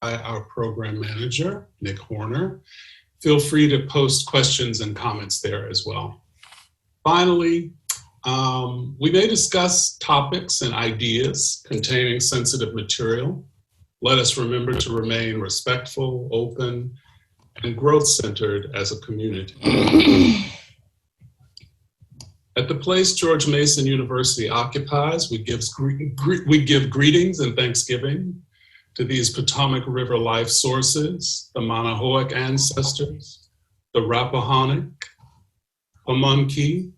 by our program manager, Nick Horner. Feel free to post questions and comments there as well. Finally, we may discuss topics and ideas containing sensitive material. Let us remember to remain respectful, open, and growth-centered as a community. At the place George Mason University occupies, we give greetings and thanksgiving to these Potomac River life sources, the Manahoic ancestors, the Rappahannock, Pamunkey,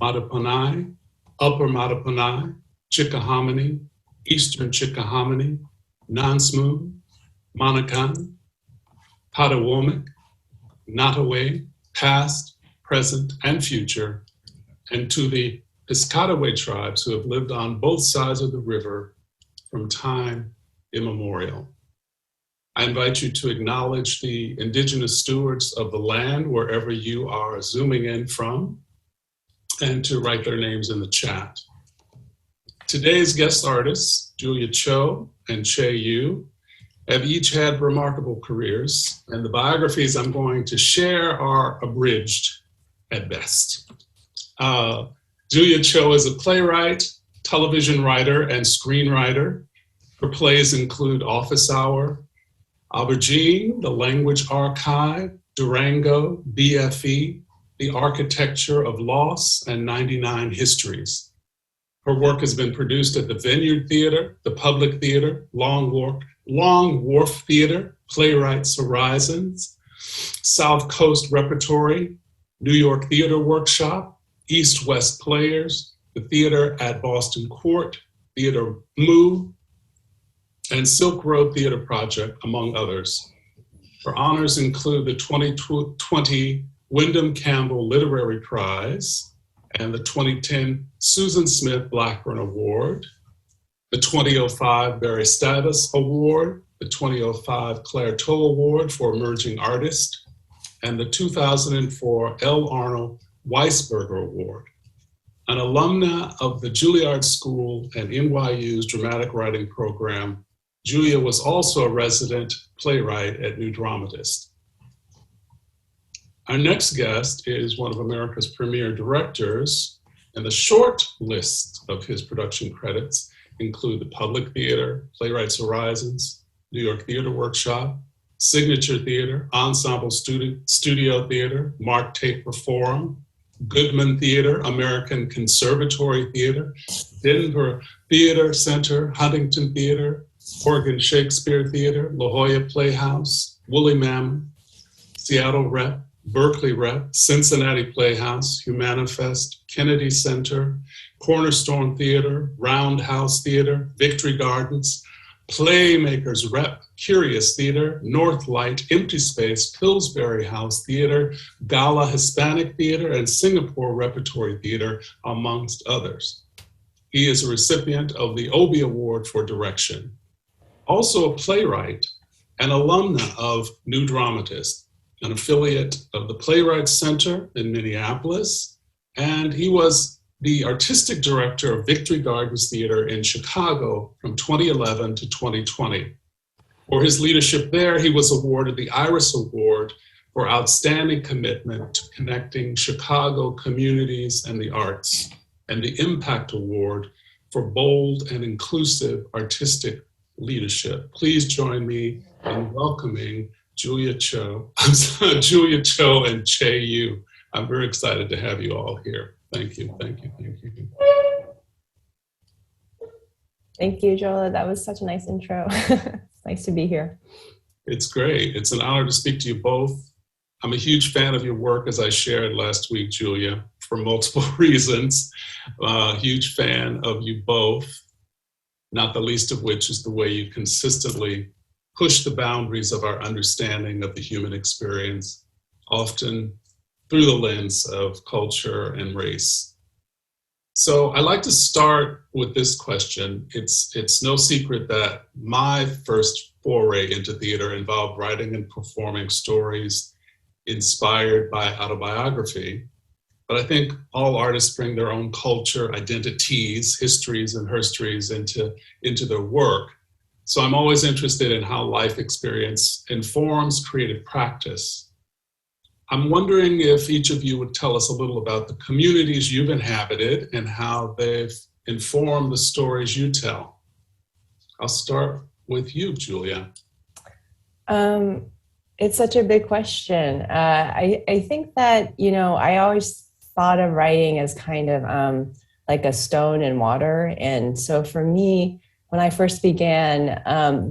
Mattaponi, Upper Mattaponi, Chickahominy, Eastern Chickahominy, Nansmoon, Monacan, Potawatomi, Nottoway, past, present, and future, and to the Piscataway tribes who have lived on both sides of the river from time immemorial. I invite you to acknowledge the indigenous stewards of the land wherever you are zooming in from, and to write their names in the chat. Today's guest artists, Julia Cho and Chay Yu, have each had remarkable careers, and the biographies I'm going to share are abridged at best. Julia Cho is a playwright, television writer, and screenwriter. Her plays include Office Hour, Aubergine, The Language Archive, Durango, BFE, The Architecture of Loss, and 99 Histories. Her work has been produced at the Vineyard Theater, the Public Theater, Long Wharf Theater, Playwrights Horizons, South Coast Repertory, New York Theater Workshop, East West Players, the Theater at Boston Court, Theater Moo, and Silk Road Theater Project, among others. Her honors include the 2020 Wyndham Campbell Literary Prize and the 2010 Susan Smith Blackburn Award, the 2005 Barry Stavis Award, the 2005 Claire Tow Award for Emerging Artist, and the 2004 L. Arnold Weisberger Award. An alumna of the Juilliard School and NYU's dramatic writing program, Julia was also a resident playwright at New Dramatist. Our next guest is one of America's premier directors, and the short list of his production credits include the Public Theater, Playwrights Horizons, New York Theater Workshop, Signature Theater, Ensemble Studio Theater, Mark Taper Forum, Goodman Theater, American Conservatory Theater, Denver Theater Center, Huntington Theater, Oregon Shakespeare Theater, La Jolla Playhouse, Woolly Mammoth, Seattle Rep, Berkeley Rep, Cincinnati Playhouse, Humanifest, Kennedy Center, Cornerstone Theater, Roundhouse Theater, Victory Gardens, Playmakers Rep, Curious Theater, Northlight, Empty Space, Pillsbury House Theater, Gala Hispanic Theater, and Singapore Repertory Theater, amongst others. He is a recipient of the Obie Award for Direction. Also a playwright and alumna of New Dramatist, an affiliate of the Playwrights Center in Minneapolis, and he was the artistic director of Victory Gardens Theater in Chicago from 2011 to 2020. For his leadership there, he was awarded the Iris Award for outstanding commitment to connecting Chicago communities and the arts, and the Impact Award for bold and inclusive artistic leadership. Please join me in welcoming Julia Cho and Chay Yu. I'm very excited to have you all here. Thank you, thank you, thank you. Thank you, Jola. That was such a nice intro. It's nice to be here. It's great. It's an honor to speak to you both. I'm a huge fan of your work, as I shared last week, Julia, for multiple reasons. Huge fan of you both, not the least of which is the way you consistently push the boundaries of our understanding of the human experience, often through the lens of culture and race. So I'd like to start with this question. It's no secret that my first foray into theater involved writing and performing stories inspired by autobiography. But I think all artists bring their own culture, identities, histories, and herstories into their work. So I'm always interested in how life experience informs creative practice. I'm wondering if each of you would tell us a little about the communities you've inhabited and how they've informed the stories you tell. I'll start with you, Julia. It's such a big question. I think that, I always thought of writing as kind of like a stone in water. And so for me, when I first began,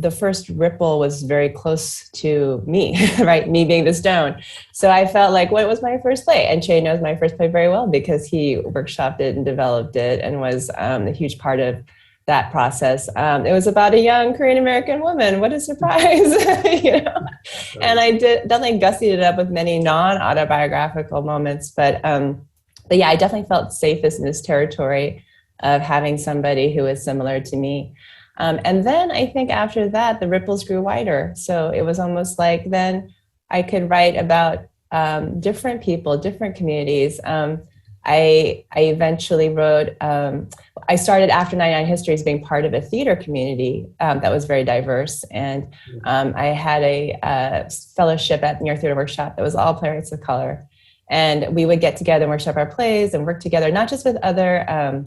the first ripple was very close to me, right? Me being the stone. So I felt like, what was my first play? And Chay knows my first play very well because he workshopped it and developed it and was a huge part of that process. It was about a young Korean American woman. What a surprise, And I definitely gussied it up with many non-autobiographical moments, but yeah, I definitely felt safest in this territory of having somebody who was similar to me. And then I think after that, the ripples grew wider. So it was almost like then I could write about different people, different communities. I eventually wrote, I started after 99 Histories being part of a theater community that was very diverse. And I had a fellowship at New York Theater Workshop that was all playwrights of color. And we would get together and workshop our plays and work together, not just with other,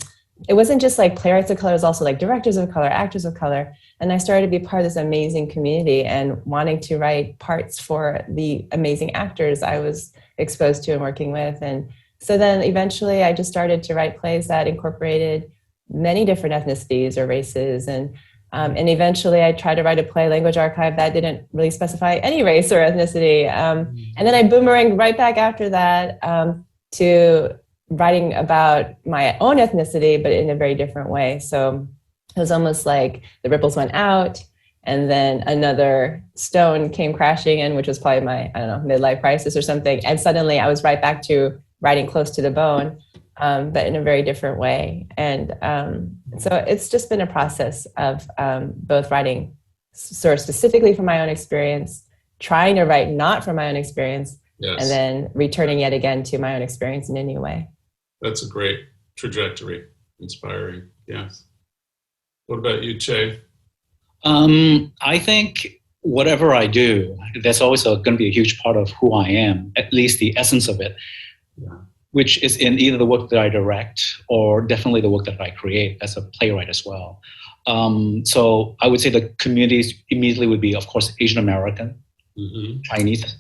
it wasn't just like playwrights of color, it was also like directors of color, actors of color. And I started to be part of this amazing community and wanting to write parts for the amazing actors I was exposed to and working with. And so then eventually I just started to write plays that incorporated many different ethnicities or races. And eventually I tried to write a play, Language Archive, that didn't really specify any race or ethnicity. And then I boomeranged right back after that to writing about my own ethnicity, but in a very different way. So it was almost like the ripples went out and then another stone came crashing in, which was probably my, midlife crisis or something. And suddenly I was right back to writing close to the bone, but in a very different way. And so it's just been a process of both writing sort of specifically from my own experience, trying to write not from my own experience, and then returning yet again to my own experience in a new way. That's a great trajectory, inspiring, yes. What about you, Chay? I think whatever I do, there's always going to be a huge part of who I am, at least the essence of it, which is in either the work that I direct or definitely the work that I create as a playwright as well. So I would say the communities immediately would be, of course, Asian American, Chinese,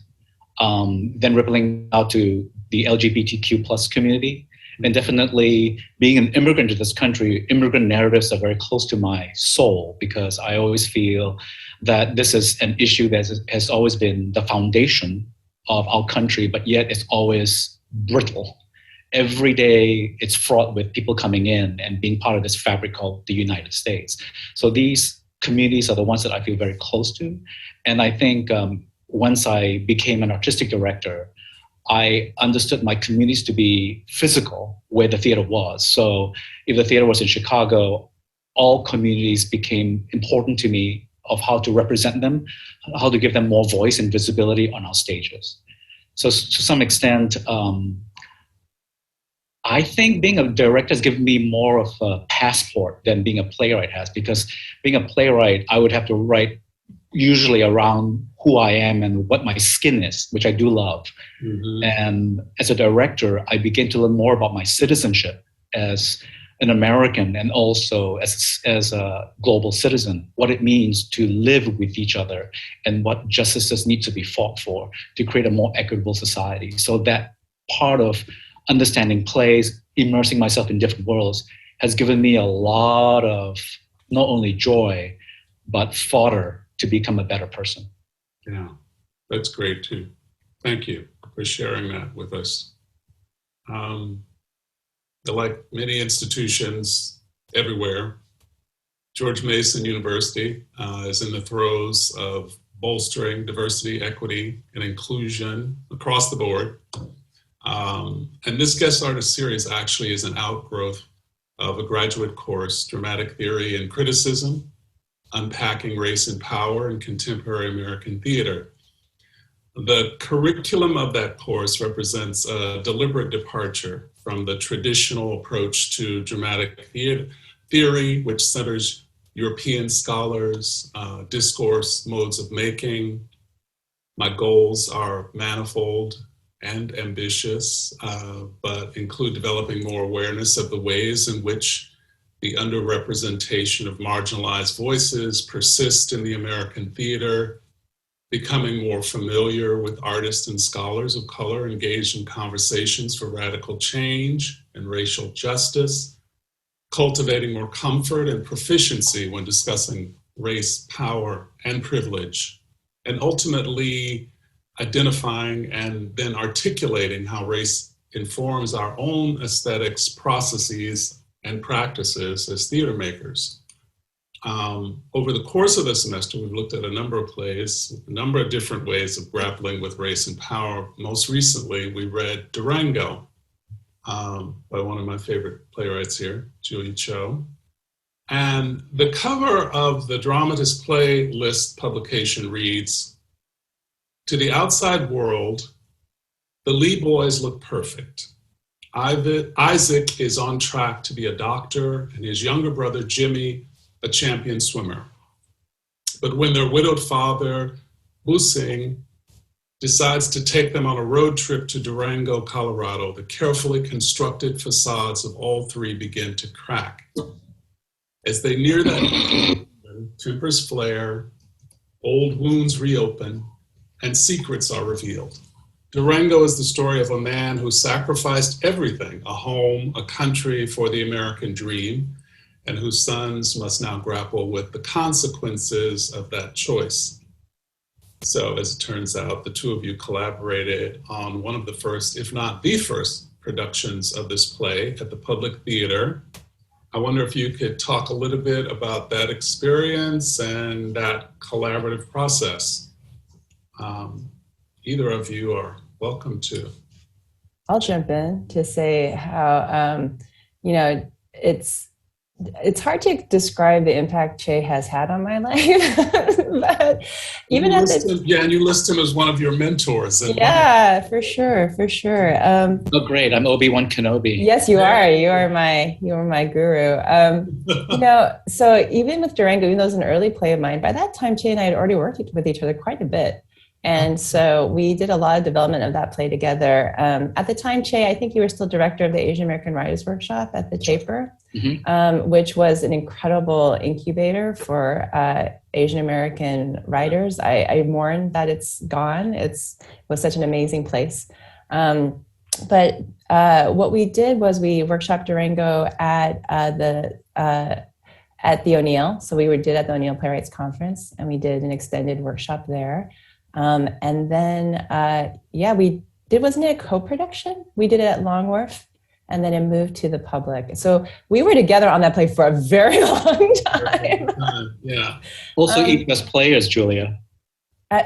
then rippling out to the LGBTQ plus community. And definitely being an immigrant to this country, immigrant narratives are very close to my soul because I always feel that this is an issue that has always been the foundation of our country, but yet it's always brittle. Every day it's fraught with people coming in and being part of this fabric called the United States. So these communities are the ones that I feel very close to. And I think once I became an artistic director, I understood my communities to be physical where the theater was. So if the theater was in Chicago, all communities became important to me of how to represent them, how to give them more voice and visibility on our stages. So to some extent, I think being a director has given me more of a passport than being a playwright has, because being a playwright, I would have to write usually around who I am and what my skin is, which I do love. And as a director, I begin to learn more about my citizenship as an American and also as a global citizen, what it means to live with each other and what justices need to be fought for to create a more equitable society. So that part of understanding plays, immersing myself in different worlds has given me a lot of not only joy, but fodder to become a better person. Yeah, that's great too. Thank you for sharing that with us. Like many institutions everywhere, George Mason University is in the throes of bolstering diversity, equity, and inclusion across the board. And this guest artist series actually is an outgrowth of a graduate course, Dramatic Theory and Criticism, Unpacking Race and Power in Contemporary American Theater. The curriculum of that course represents a deliberate departure from the traditional approach to dramatic theory, which centers European scholars, discourse modes of making. My goals are manifold and ambitious, but include developing more awareness of the ways in which the underrepresentation of marginalized voices persist in the American theater, becoming more familiar with artists and scholars of color engaged in conversations for radical change and racial justice, cultivating more comfort and proficiency when discussing race, power, and privilege, and ultimately identifying and then articulating how race informs our own aesthetics, processes, and practices as theater makers. Over the course of the semester, we've looked at a number of plays, a number of different ways of grappling with race and power. Most recently, we read Durango by one of my favorite playwrights here, Julia Cho. And the cover of the Dramatist Play List publication reads, "To the outside world, the Lee boys look perfect. Isaac is on track to be a doctor and his younger brother, Jimmy, a champion swimmer. But when their widowed father, Busing, decides to take them on a road trip to Durango, Colorado, the carefully constructed facades of all three begin to crack. As they near that, tempers flare, old wounds reopen, and secrets are revealed. Durango is the story of a man who sacrificed everything, a home, a country, for the American dream, and whose sons must now grapple with the consequences of that choice." So as it turns out, the two of you collaborated on one of the first, if not the first, productions of this play at the Public Theater. I wonder if you could talk a little bit about that experience and that collaborative process. Either of you are welcome to. I'll jump in to say how, it's hard to describe the impact Chay has had on my life, but even and you list him as one of your mentors. Yeah, for sure. Oh, great! I'm Obi-Wan Kenobi. Yes, you are. You are my guru. So even with Durango, even though it was an early play of mine, by that time Chay and I had already worked with each other quite a bit. And so we did a lot of development of that play together. At the time, Chay, I think you were still director of the Asian American Writers Workshop at the Chaper, which was an incredible incubator for Asian American writers. I mourn that it's gone. It was such an amazing place. But what we did was we workshopped Durango at the O'Neill. So we did at the O'Neill Playwrights Conference, and we did an extended workshop there. And then, wasn't it a co-production? We did it at Long Wharf, and then it moved to the Public. So we were together on that play for a very long time. Yeah. Also East West Players, Julia.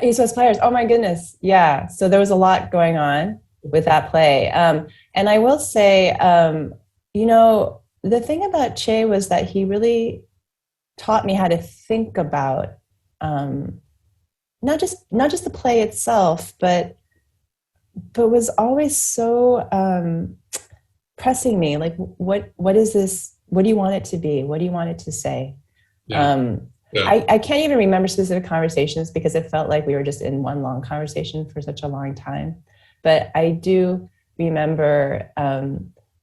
East West Players, oh my goodness. Yeah, so there was a lot going on with that play. And I will say, the thing about Chay was that he really taught me how to think about not just the play itself, but was always so pressing me. Like, what is this? What do you want it to be? What do you want it to say? Yeah. I can't even remember specific conversations because it felt like we were just in one long conversation for such a long time. But I do remember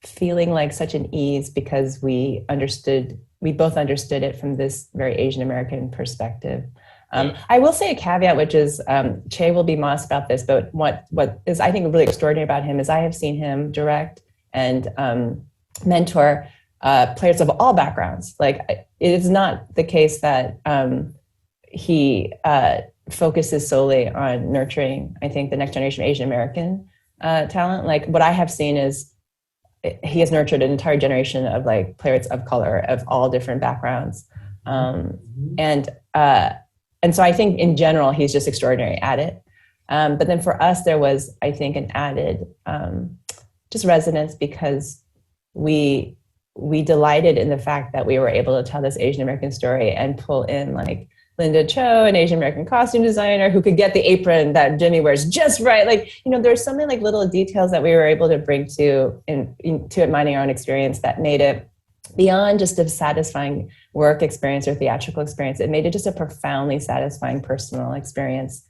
feeling like such an ease because we both understood it from this very Asian American perspective. I will say a caveat, which is Chay will be modest about this, but what is I think really extraordinary about him is I have seen him direct and mentor players of all backgrounds. Like, it is not the case that he focuses solely on nurturing, I think, the next generation of Asian American talent. Like, what I have seen is he has nurtured an entire generation of like playwrights of color of all different backgrounds, and so I think in general, he's just extraordinary at it. But then for us, there was, I think, an added just resonance because we delighted in the fact that we were able to tell this Asian American story and pull in like Linda Cho, an Asian American costume designer who could get the apron that Jimmy wears just right. Like, there's so many like little details that we were able to bring to it, minding our own experience that made it beyond just a satisfying work experience or theatrical experience, it made it just a profoundly satisfying personal experience.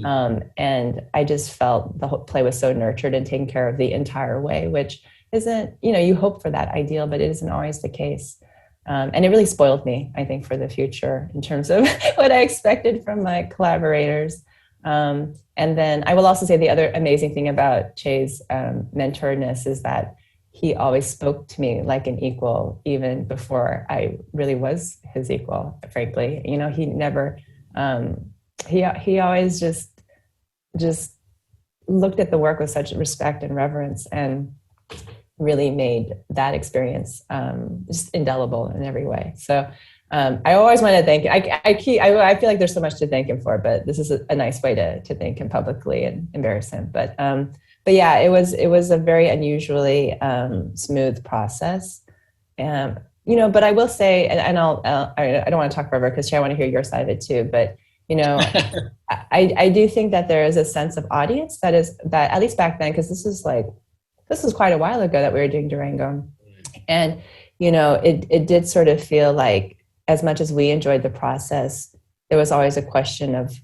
And I just felt the whole play was so nurtured and taken care of the entire way, which isn't, you hope for that ideal, but it isn't always the case. And it really spoiled me, I think, for the future in terms of what I expected from my collaborators. And then I will also say the other amazing thing about Chay's mentorness is that he always spoke to me like an equal, even before I really was his equal, frankly. He never, he always just looked at the work with such respect and reverence, and really made that experience just indelible in every way. So I always want to thank him. I feel like there's so much to thank him for, but this is a nice way to thank him publicly and embarrass him. But yeah, it was a very unusually smooth process. But I will say, and I don't want to talk forever because I want to hear your side of it too. But I do think that there is a sense of audience that at least back then, because this is quite a while ago that we were doing Durango, and it did sort of feel like, as much as we enjoyed the process, there was always a question of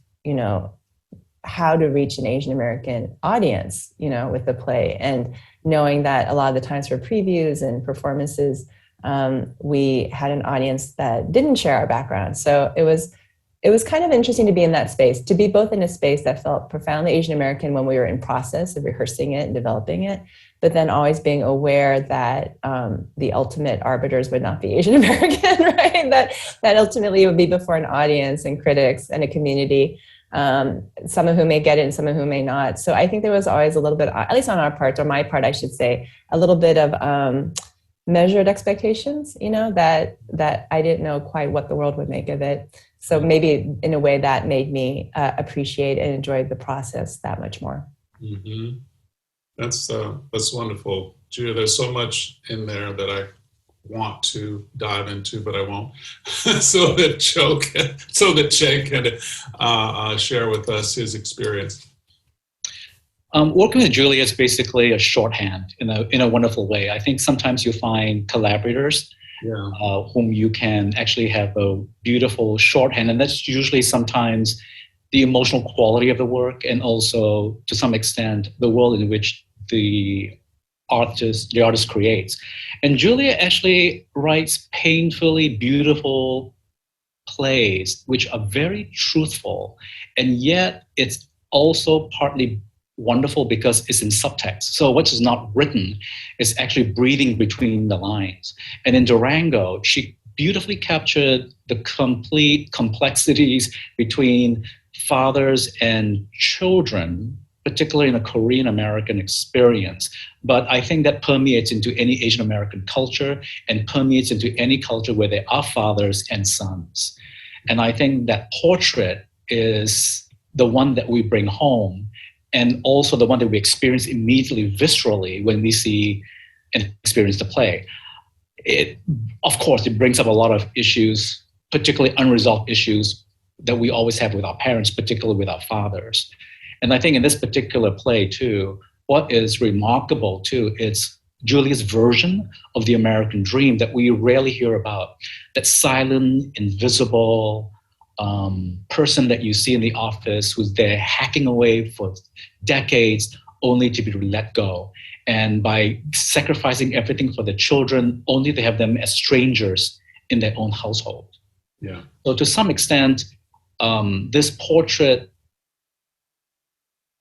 how to reach an Asian American audience, with the play, and knowing that a lot of the times for previews and performances, we had an audience that didn't share our background. So it was kind of interesting to be in that space, to be both in a space that felt profoundly Asian American when we were in process of rehearsing it and developing it, but then always being aware that the ultimate arbiters would not be Asian American, right? That ultimately it would be before an audience and critics and a community, some of whom may get it and some of whom may not. So I think there was always a little bit, at least on our part, or my part, I should say, a little bit of measured expectations, that I didn't know quite what the world would make of it. So maybe in a way that made me appreciate and enjoy the process that much more. Mm-hmm. That's wonderful, Julia. There's so much in there that I want to dive into, but I won't. so that Chay can share with us his experience. Working with Julia is basically a shorthand in a wonderful way. I think sometimes you find collaborators whom you can actually have a beautiful shorthand, and that's usually sometimes the emotional quality of the work, and also to some extent the world in which the artist creates. And Julia actually writes painfully beautiful plays which are very truthful, and yet it's also partly wonderful because it's in subtext. So what is not written is actually breathing between the lines. And in Durango, she beautifully captured the complete complexities between fathers and children, particularly in a Korean American experience. But I think that permeates into any Asian American culture and permeates into any culture where there are fathers and sons. And I think that portrait is the one that we bring home, and also the one that we experience immediately viscerally when we see and experience the play. Of course, it brings up a lot of issues, particularly unresolved issues that we always have with our parents, particularly with our fathers. And I think in this particular play too, what is remarkable too, is Julia's version of the American dream that we rarely hear about. That silent, invisible person that you see in the office who's there hacking away for decades only to be let go. And by sacrificing everything for the children, only to have them as strangers in their own household. Yeah. So to some extent, this portrait,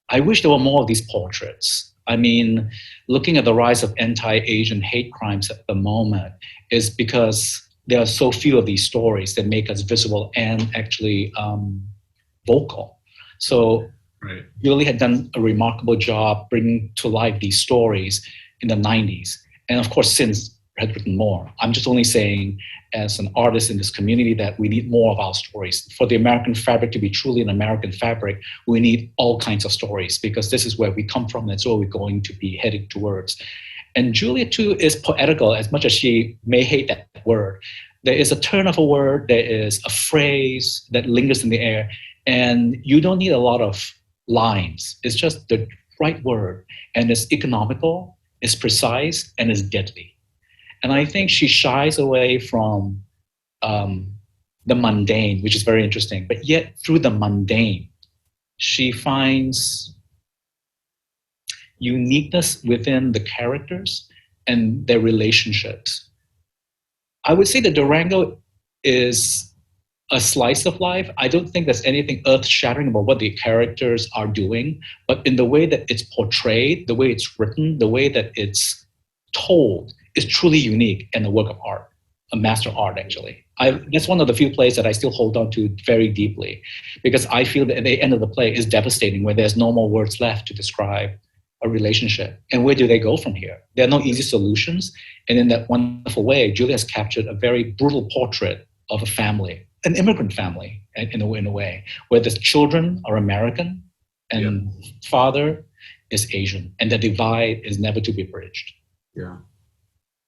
I wish there were more of these portraits. I mean, looking at the rise of anti-Asian hate crimes at the moment is because there are so few of these stories that make us visible and actually vocal. So right. Julie had done a remarkable job bringing to life these stories in the 90s. And of course, since had written more. I'm just only saying, as an artist in this community, that we need more of our stories. For the American fabric to be truly an American fabric, we need all kinds of stories, because this is where we come from, and it's where we're going to be heading towards. And Julia, too, is poetical, as much as she may hate that word. There is a turn of a word, there is a phrase that lingers in the air, and you don't need a lot of lines. It's just the right word, and it's economical, it's precise, and it's deadly. And I think she shies away from the mundane, which is very interesting. But yet, through the mundane, she finds uniqueness within the characters and their relationships. I would say that Durango is a slice of life. I don't think there's anything earth-shattering about what the characters are doing, but in the way that it's portrayed, the way it's written, the way that it's told is truly unique and a work of art, a master art, actually. That's one of the few plays that I still hold on to very deeply, because I feel that at the end of the play is devastating, where there's no more words left to describe a relationship. And where do they go from here? There are no easy solutions. And in that wonderful way, Julia has captured a very brutal portrait of a family, an immigrant family, in a way, where the children are American and father is Asian, and the divide is never to be bridged. Yeah.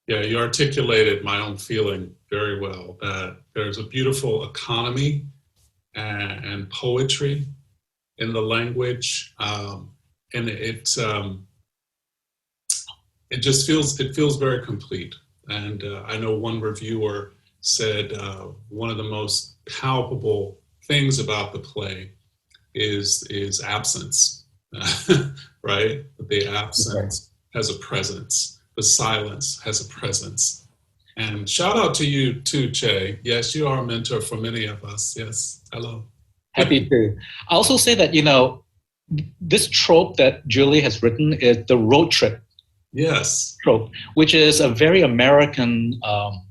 Yeah, you articulated my own feeling very well, that there's a beautiful economy and poetry in the language. And it just feels very complete. And I know one reviewer said one of the most palpable things about the play is absence, right? The absence has a presence. The silence has a presence. And shout out to you too, Chay. Yes, you are a mentor for many of us. Yes, hello. Happy to. I also say that, this trope that Julie has written is the road trip trope, which is a very American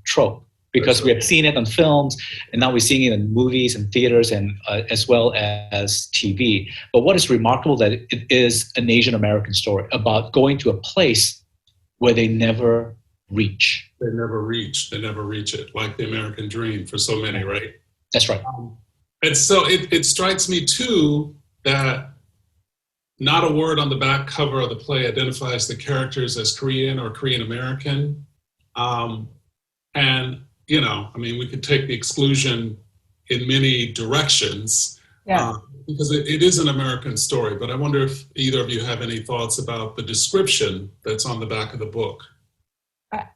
trope, because we have seen it on films, and now we're seeing it in movies and theaters, and as well as TV. But what is remarkable that it is an Asian American story about going to a place where they never reach. They never reach it, like the American dream for so many, right? That's right. And so it strikes me too that not a word on the back cover of the play identifies the characters as Korean or Korean American. And, we could take the exclusion in many directions. Because it is an American story, but I wonder if either of you have any thoughts about the description that's on the back of the book.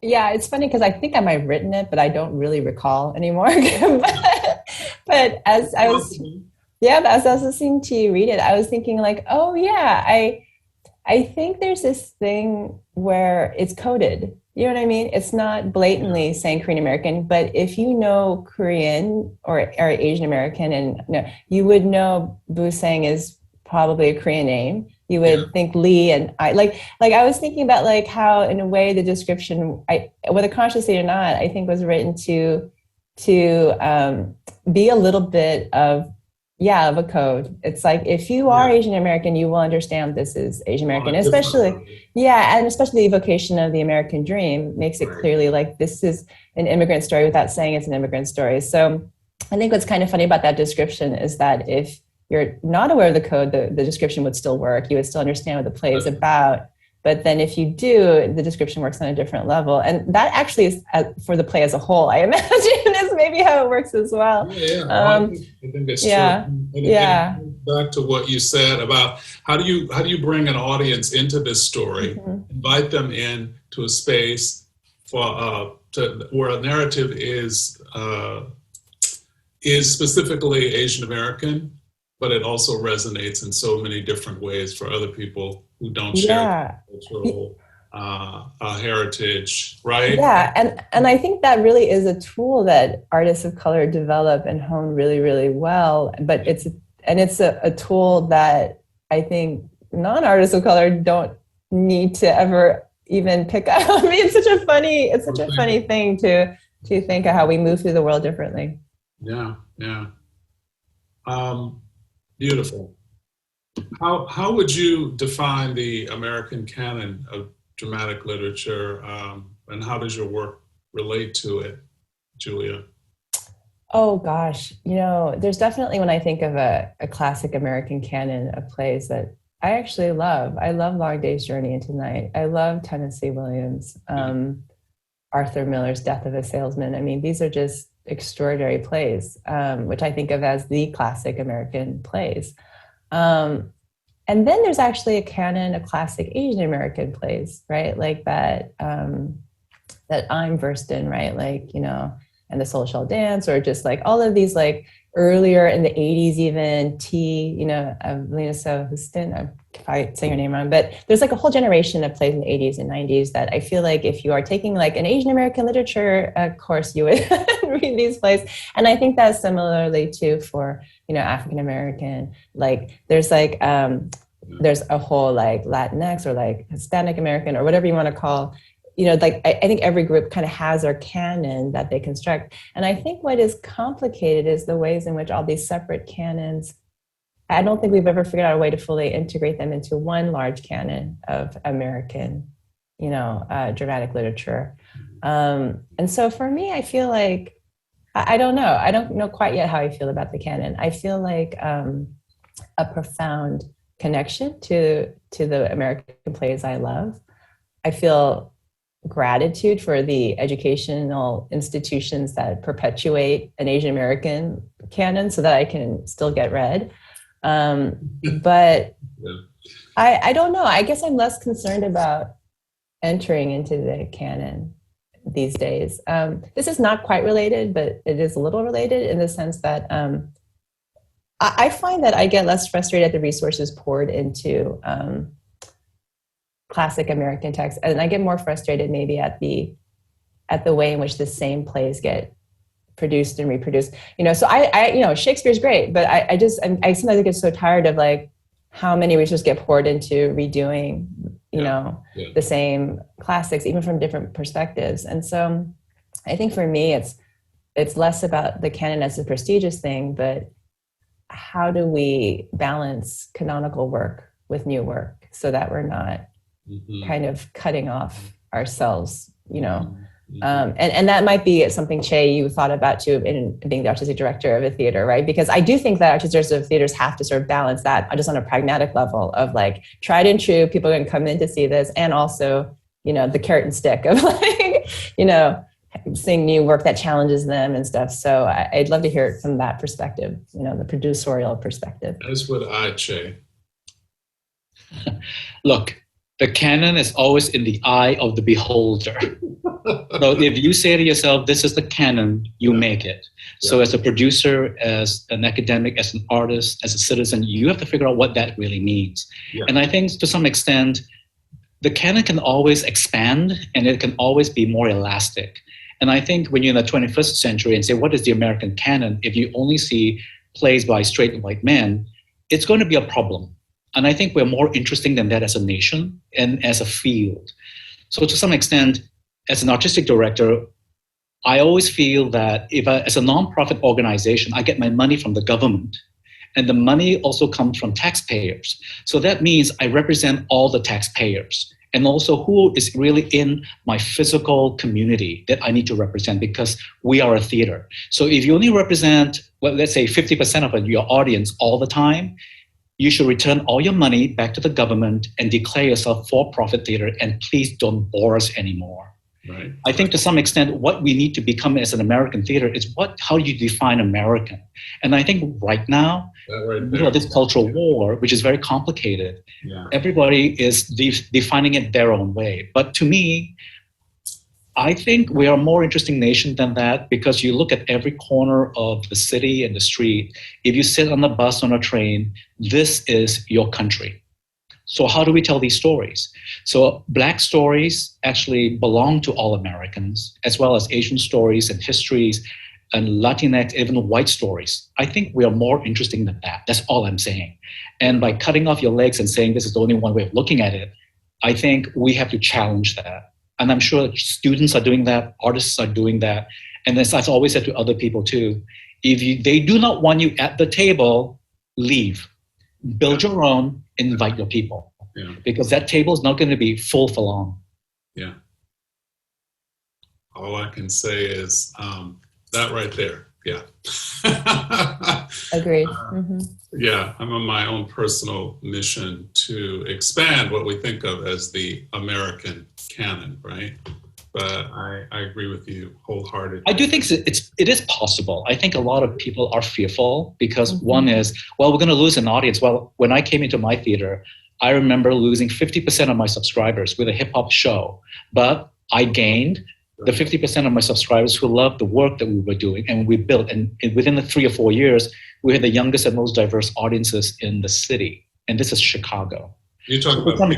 Yeah, it's funny because I think I might have written it, but I don't really recall anymore. but as I was listening to you read it, I was thinking like, oh yeah, I think there's this thing where it's coded. You know what I mean? It's not blatantly saying Korean American, but if you know Korean or Asian American, and you would know Busang is probably a Korean name. You would think Lee and I I was thinking about like how in a way the description, whether consciously or not, I think was written to be a little bit of a code. It's like if you are Asian American, you will understand this is Asian American, especially and especially the evocation of the American dream makes it clearly like this is an immigrant story without saying it's an immigrant story. So I think what's kind of funny about that description is that if you're not aware of the code, the description would still work. You would still understand what the play is about. But then if you do, the description works on a different level. And that actually is for the play as a whole, I imagine, is maybe how it works as well. I think that's true. And back to what you said about how do you bring an audience into this story, invite them in to a space for where a narrative is specifically Asian American, but it also resonates in so many different ways for other people who don't share cultural heritage, right? Yeah, and I think that really is a tool that artists of color develop and hone really, really well. But it's a tool that I think non-artists of color don't need to ever even pick up. I mean, it's such a funny thing to think of how we move through the world differently. Yeah. Beautiful. How would you define the American canon of dramatic literature, and how does your work relate to it, Julia? Oh gosh, there's definitely, when I think of a classic American canon of plays that I actually love. I love Long Day's Journey into Night. I love Tennessee Williams, Arthur Miller's Death of a Salesman. I mean, these are just extraordinary plays, which I think of as the classic American plays. And then there's actually a canon of classic Asian American plays, right? Like that that I'm versed in, right? Like, and the social dance, or just like all of these, like earlier in the 80s, even Lena Houston, I'm probably saying her name wrong, but there's like a whole generation of plays in the 80s and 90s that I feel like if you are taking like an Asian American literature course, you would read these plays. And I think that's similarly too for, African American, like there's like, there's a whole like Latinx or like Hispanic American or whatever you want to call, like I think every group kind of has their canon that they construct. And I think what is complicated is the ways in which all these separate canons, I don't think we've ever figured out a way to fully integrate them into one large canon of American, dramatic literature. And so for me, I feel like, I don't know. I don't know quite yet how I feel about the canon. I feel like a profound connection to the American plays I love. I feel gratitude for the educational institutions that perpetuate an Asian American canon so that I can still get read. But I don't know. I guess I'm less concerned about entering into the canon these days. This is not quite related, but it is a little related in the sense that I find that I get less frustrated at the resources poured into classic American texts, and I get more frustrated maybe at the way in which the same plays get produced and reproduced. So I Shakespeare's great, but I sometimes get so tired of like how many resources get poured into redoing, the same classics, even from different perspectives. And so I think for me, it's less about the canon as a prestigious thing, but how do we balance canonical work with new work so that we're not kind of cutting off ourselves, and that might be something, Chay, you thought about too in being the artistic director of a theater, right? Because I do think that artistic directors of theaters have to sort of balance that just on a pragmatic level of like tried and true, people are going to come in to see this, and also, the carrot and stick of like, seeing new work that challenges them and stuff. So I'd love to hear it from that perspective, the producerial perspective. As would I, Chay. Look, the canon is always in the eye of the beholder. So if you say to yourself, this is the canon, you make it. So as a producer, as an academic, as an artist, as a citizen, you have to figure out what that really means. And I think to some extent, the canon can always expand and it can always be more elastic. And I think when you're in the 21st century and say, what is the American canon? If you only see plays by straight white men, it's going to be a problem. And I think we're more interesting than that as a nation and as a field. So to some extent, as an artistic director, I always feel that as a nonprofit organization, I get my money from the government. And the money also comes from taxpayers. So that means I represent all the taxpayers and also who is really in my physical community that I need to represent, because we are a theater. So if you only represent, well, let's say 50% of your audience all the time, you should return all your money back to the government and declare yourself for-profit theater, and please don't bore us anymore. Right. I think to some extent what we need to become as an American theater is how do you define American? And I think right now, this cultural war, which is very complicated, everybody is defining it their own way. But to me, I think we are a more interesting nation than that, because you look at every corner of the city and the street. If you sit on the bus, on a train, this is your country. So how do we tell these stories? So Black stories actually belong to all Americans, as well as Asian stories and histories and Latinx, even white stories. I think we are more interesting than that. That's all I'm saying. And by cutting off your legs and saying this is the only one way of looking at it, I think we have to challenge that. And I'm sure students are doing that, artists are doing that. And as I've always said to other people too, if they do not want you at the table, leave. Build your own, invite your people. Because that table is not going to be full for long. Yeah. All I can say is that right there. Yeah. Agreed. Yeah, I'm on my own personal mission to expand what we think of as the American canon, right? But I agree with you wholeheartedly. I do think it is possible. I think a lot of people are fearful because one is, well, we're going to lose an audience. Well, when I came into my theater, I remember losing 50% of my subscribers with a hip hop show, but I gained the 50% of my subscribers who loved the work that we were doing and we built. And within the 3 or 4 years, we had the youngest and most diverse audiences in the city. And this is Chicago. You're talking about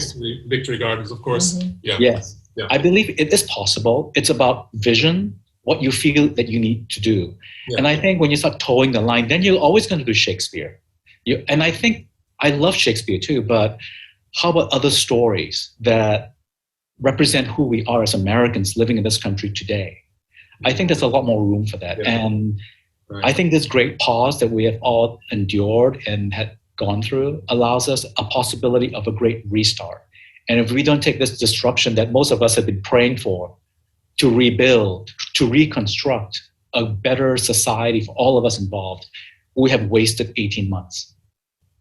Victory Gardens, of course. Mm-hmm. Yeah. Yes. Yeah. I believe it is possible. It's about vision, what you feel that you need to do. Yeah. And I think when you start towing the line, then you're always going to do Shakespeare. And I think I love Shakespeare too, but how about other stories that represent who we are as Americans living in this country today? I think there's a lot more room for that. Yeah. And Right. I think this great pause that we have all endured and had gone through allows us a possibility of a great restart. And if we don't take this disruption that most of us have been praying for to rebuild, to reconstruct a better society for all of us involved, we have wasted 18 months.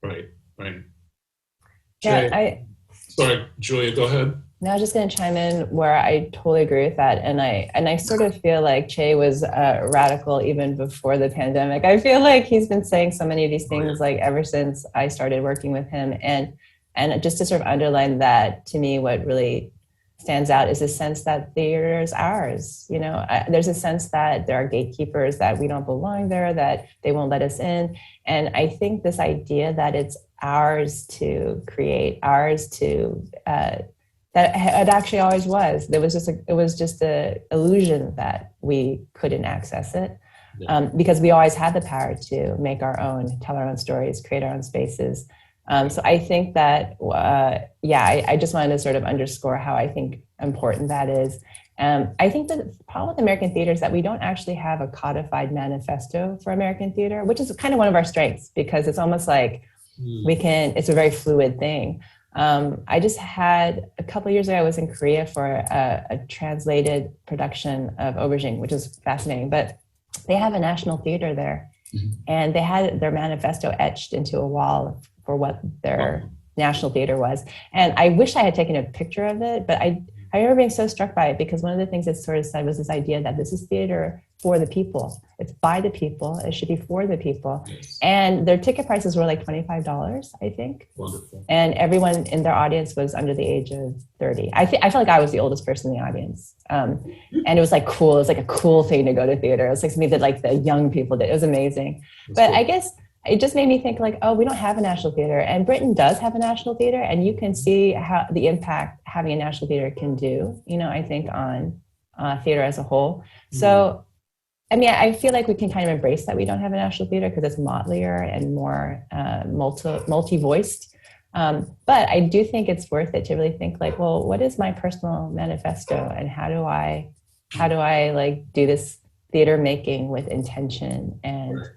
Right, right. Yeah, Jay, sorry, Julia, go ahead. Now, I was just going to chime in where I totally agree with that, and I sort of feel like Chay was radical even before the pandemic. I feel like he's been saying so many of these things like ever since I started working with him, and just to sort of underline that, to me, what really stands out is a sense that theater is ours. You know, there's a sense that there are gatekeepers, that we don't belong there, that they won't let us in, and I think this idea that it's ours to create, ours to that it actually always was. It was just a illusion that we couldn't access it, because we always had the power to make our own, tell our own stories, create our own spaces. So I think that, I just wanted to sort of underscore how I think important that is. I think that the problem with American theater is that we don't actually have a codified manifesto for American theater, which is kind of one of our strengths, because it's almost like it's a very fluid thing. I just had a couple of years ago, I was in Korea for a translated production of Aubergine, which is fascinating, but they have a national theater there. Mm-hmm. And they had their manifesto etched into a wall for what their national theater was. And I wish I had taken a picture of it, but I remember being so struck by it, because one of the things it sort of said was this idea that this is theater for the people. It's by the people. It should be for the people. Yes. And their ticket prices were like $25, I think. Wonderful. And everyone in their audience was under the age of 30. I felt like I was the oldest person in the audience. And it was like cool. It was like a cool thing to go to theater. It was like something that like the young people did. It was amazing. That's cool. I guess it just made me think like, oh, we don't have a national theater, and Britain does have a national theater, and you can see how the impact having a national theater can do, you know, I think on theater as a whole. Mm-hmm. So, I mean, I feel like we can kind of embrace that we don't have a national theater because it's motlier and more multi-voiced. But I do think it's worth it to really think like, well, what is my personal manifesto, and how do I like do this theater making with intention, and right.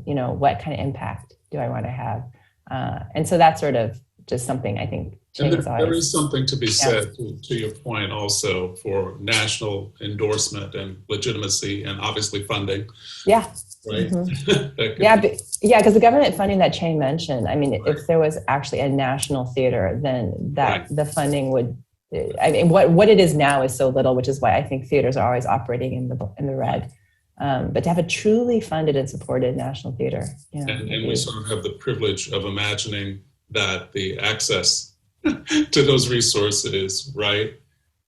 You know, what kind of impact do I want to have? And so that's sort of just something I think. And there is something to be said to your point also for national endorsement and legitimacy and obviously funding. Yeah. Right. Mm-hmm. Because the government funding that Chay mentioned, I mean, if there was actually a national theater, then the funding would, I mean, what it is now is so little, which is why I think theaters are always operating in the red. But to have a truly funded and supported national theater. You know, and we sort of have the privilege of imagining that the access to those resources, right,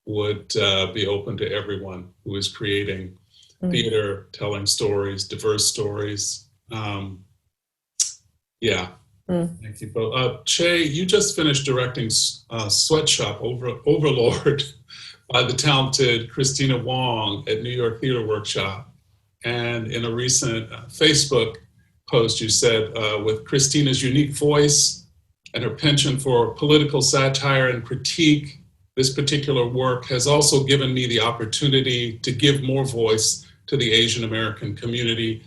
would be open to everyone who is creating theater, telling stories, diverse stories. Thank you both. Chay, you just finished directing Sweatshop Overlord by the talented Christina Wong at New York Theater Workshop. And in a recent Facebook post, you said, with Christina's unique voice and her penchant for political satire and critique, this particular work has also given me the opportunity to give more voice to the Asian American community,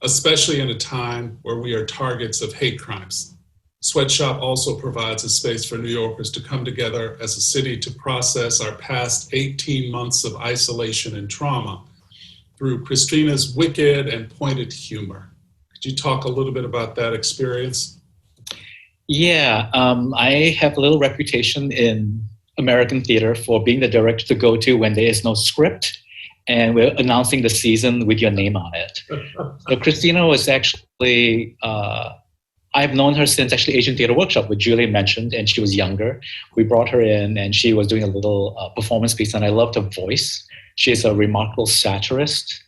especially in a time where we are targets of hate crimes. Sweatshop also provides a space for New Yorkers to come together as a city to process our past 18 months of isolation and trauma through Christina's wicked and pointed humor. Could you talk a little bit about that experience? Yeah, I have a little reputation in American theater for being the director to go to when there is no script and we're announcing the season with your name on it. So Christina was actually I've known her since actually Asian Theater Workshop, which Julia mentioned, and she was younger. We brought her in, and she was doing a little performance piece, and I loved her voice. She's a remarkable satirist.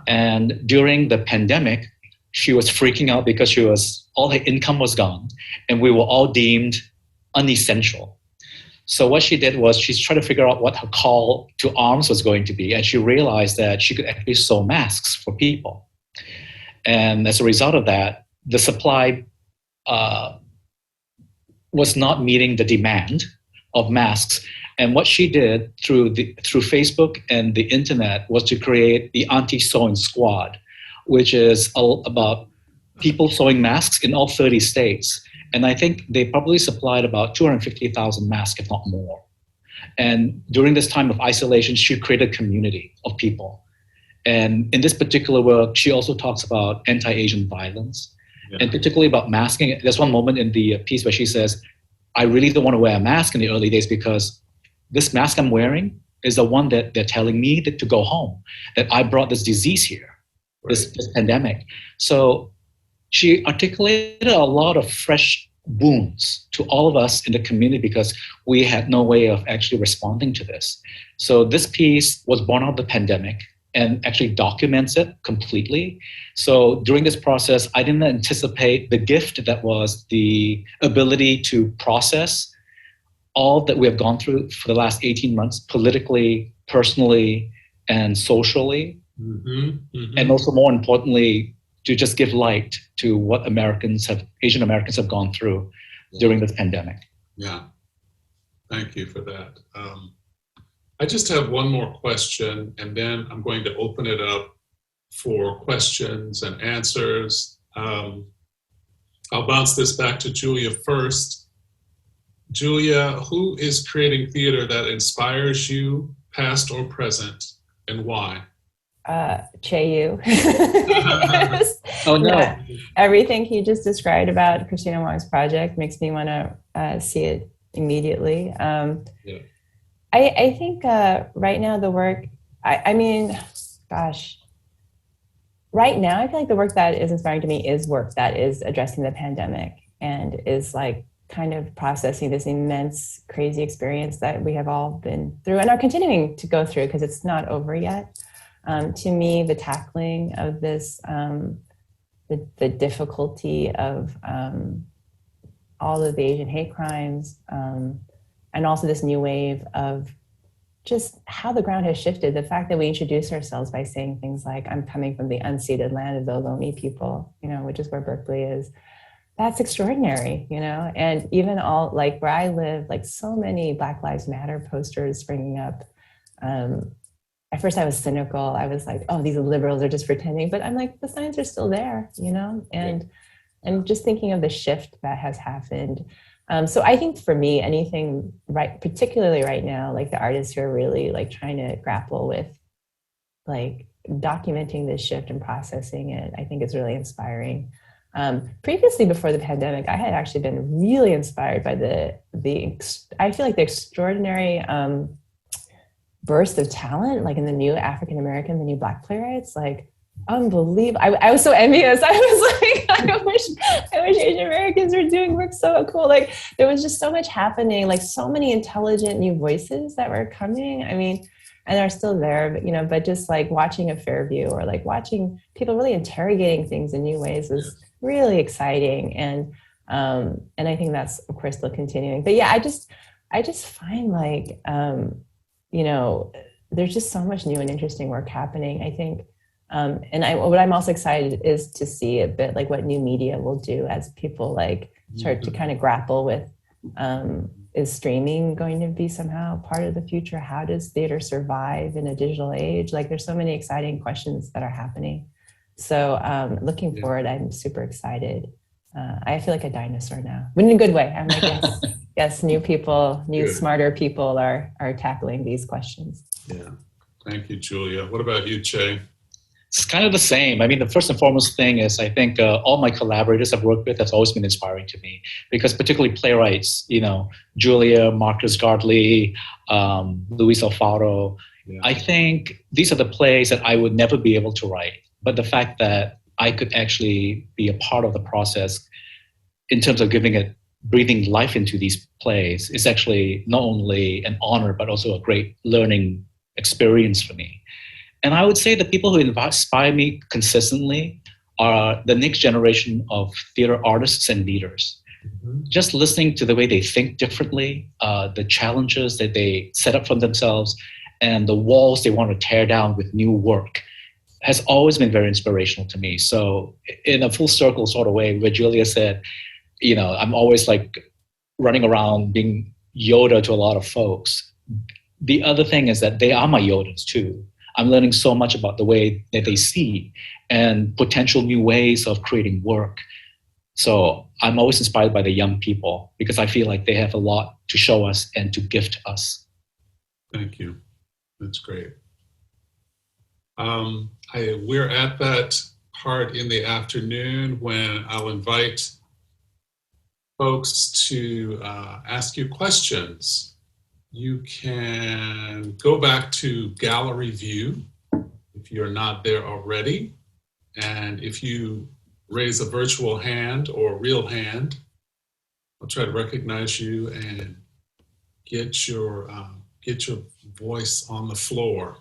And during the pandemic, she was freaking out because all her income was gone, and we were all deemed unessential. So what she did was she tried to figure out what her call to arms was going to be, and she realized that she could actually sew masks for people. And as a result of that, the supply was not meeting the demand of masks. And what she did through Facebook and the internet was to create the Auntie Sewing Squad, which is about people sewing masks in all 30 states. And I think they probably supplied about 250,000 masks, if not more. And during this time of isolation, she created a community of people. And in this particular work, she also talks about anti-Asian violence, and particularly about masking. There's one moment in the piece where she says, I really don't want to wear a mask in the early days because this mask I'm wearing is the one that they're telling me to go home, that I brought this disease here, this pandemic. So she articulated a lot of fresh wounds to all of us in the community because we had no way of actually responding to this. So this piece was born out of the pandemic and actually documents it completely. So during this process, I didn't anticipate the gift that was the ability to process all that we have gone through for the last 18 months, politically, personally, and socially. And also more importantly, to just give light to what Asian Americans have gone through during this pandemic. Yeah, thank you for that. I just have one more question, and then I'm going to open it up for questions and answers. I'll bounce this back to Julia first. Julia, who is creating theater that inspires you, past or present, and why? Chay. Oh, no. Yeah. Everything he just described about Christina Wong's project makes me want to see it immediately. I think right now the work, I mean, gosh, right now I feel like the work that is inspiring to me is work that is addressing the pandemic and is like kind of processing this immense, crazy experience that we have all been through and are continuing to go through because it's not over yet. To me, the tackling of this, the difficulty of all of the Asian hate crimes, and also this new wave of just how the ground has shifted. The fact that we introduce ourselves by saying things like, I'm coming from the unceded land of the Ohlone people, which is where Berkeley is. That's extraordinary, and even all like where I live, like so many Black Lives Matter posters springing up. At first I was cynical. I was like, oh, these liberals are just pretending, but I'm like, the signs are still there, and just thinking of the shift that has happened. So I think for me, anything particularly right now, like the artists who are really like trying to grapple with like documenting this shift and processing it, I think is really inspiring. Previously, before the pandemic, I had actually been really inspired by I feel like the extraordinary burst of talent, like in the new African-American, the new Black playwrights, like unbelievable. I was so envious. I was like, I wish Asian Americans were doing work so cool. Like there was just so much happening, like so many intelligent new voices that were coming. I mean, and are still there, but just like watching a Fairview or like watching people really interrogating things in new ways was really exciting. And I think that's of course still continuing. But yeah, I just find like, there's just so much new and interesting work happening, I think. What I'm also excited is to see a bit like what new media will do as people like start to kind of grapple with, is streaming going to be somehow part of the future? How does theater survive in a digital age? Like there's so many exciting questions that are happening. So looking forward, I'm super excited. I feel like a dinosaur now, but in a good way. I'm like, yes, new people, smarter people are tackling these questions. Yeah, thank you, Julia. What about you, Chay? It's kind of the same. I mean, the first and foremost thing is I think all my collaborators I've worked with have always been inspiring to me because particularly playwrights, Julia, Marcus Gardley, Luis Alfaro. Yeah. I think these are the plays that I would never be able to write. But the fact that I could actually be a part of the process in terms of breathing life into these plays, is actually not only an honor, but also a great learning experience for me. And I would say the people who inspire me consistently are the next generation of theater artists and leaders. Mm-hmm. Just listening to the way they think differently, the challenges that they set up for themselves, and the walls they want to tear down with new work has always been very inspirational to me. So in a full circle sort of way, where Julia said, I'm always like running around being Yoda to a lot of folks. The other thing is that they are my Yodas too. I'm learning so much about the way that they see and potential new ways of creating work. So I'm always inspired by the young people because I feel like they have a lot to show us and to gift us. Thank you. That's great. We're at that part in the afternoon when I'll invite folks to ask you questions. You can go back to gallery view if you're not there already. And if you raise a virtual hand or a real hand, I'll try to recognize you and get your voice on the floor.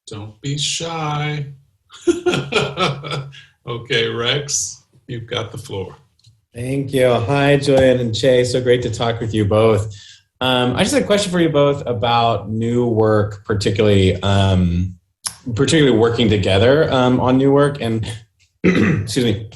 Don't be shy. Okay, Rex, you've got the floor. Thank you. Hi, Julian and Chay. So great to talk with you both. I just had a question for you both about new work, particularly working together on new work. And excuse me,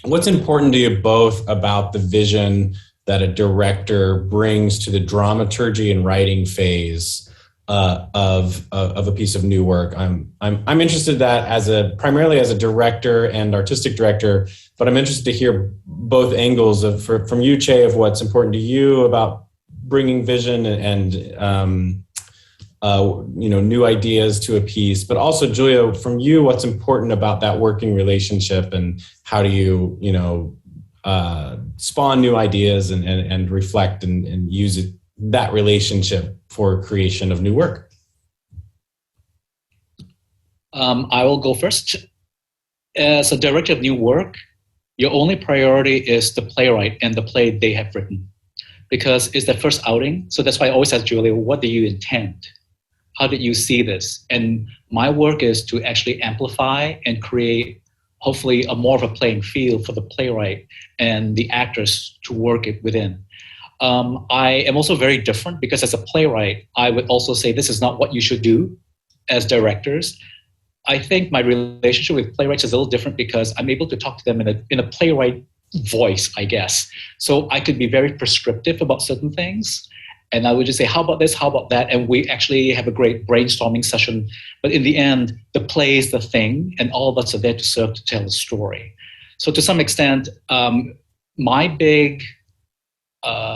what's important to you both about the vision that a director brings to the dramaturgy and writing phase of a piece of new work? I'm interested in that primarily as a director and artistic director, but I'm interested to hear both angles from you, Chay, of what's important to you about bringing vision and new ideas to a piece, but also Julia, from you, what's important about that working relationship and how do you spawn new ideas and reflect and use that relationship for creation of new work? I will go first. As a director of new work, your only priority is the playwright and the play they have written, because it's the first outing. So that's why I always ask Julia, what do you intend? How did you see this? And my work is to actually amplify and create, hopefully, more of a playing field for the playwright and the actors to work it within. I am also very different because as a playwright, I would also say this is not what you should do as directors. I think my relationship with playwrights is a little different because I'm able to talk to them in a playwright voice, I guess. So I could be very prescriptive about certain things. And I would just say, how about this? How about that? And we actually have a great brainstorming session. But in the end, the play is the thing, and all of us are there to serve to tell a story. So to some extent, my big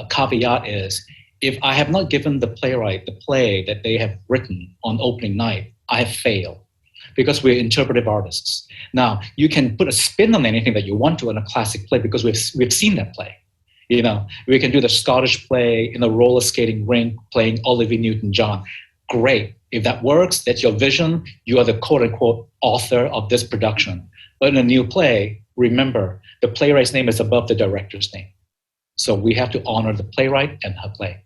caveat is, if I have not given the playwright the play that they have written on opening night, I have failed, because we're interpretive artists. Now, you can put a spin on anything that you want to in a classic play because we've seen that play. We can do the Scottish play in a roller skating rink playing Olivia Newton-John. Great. If that works, that's your vision. You are the quote-unquote author of this production. But in a new play, remember, the playwright's name is above the director's name. So we have to honor the playwright and her play.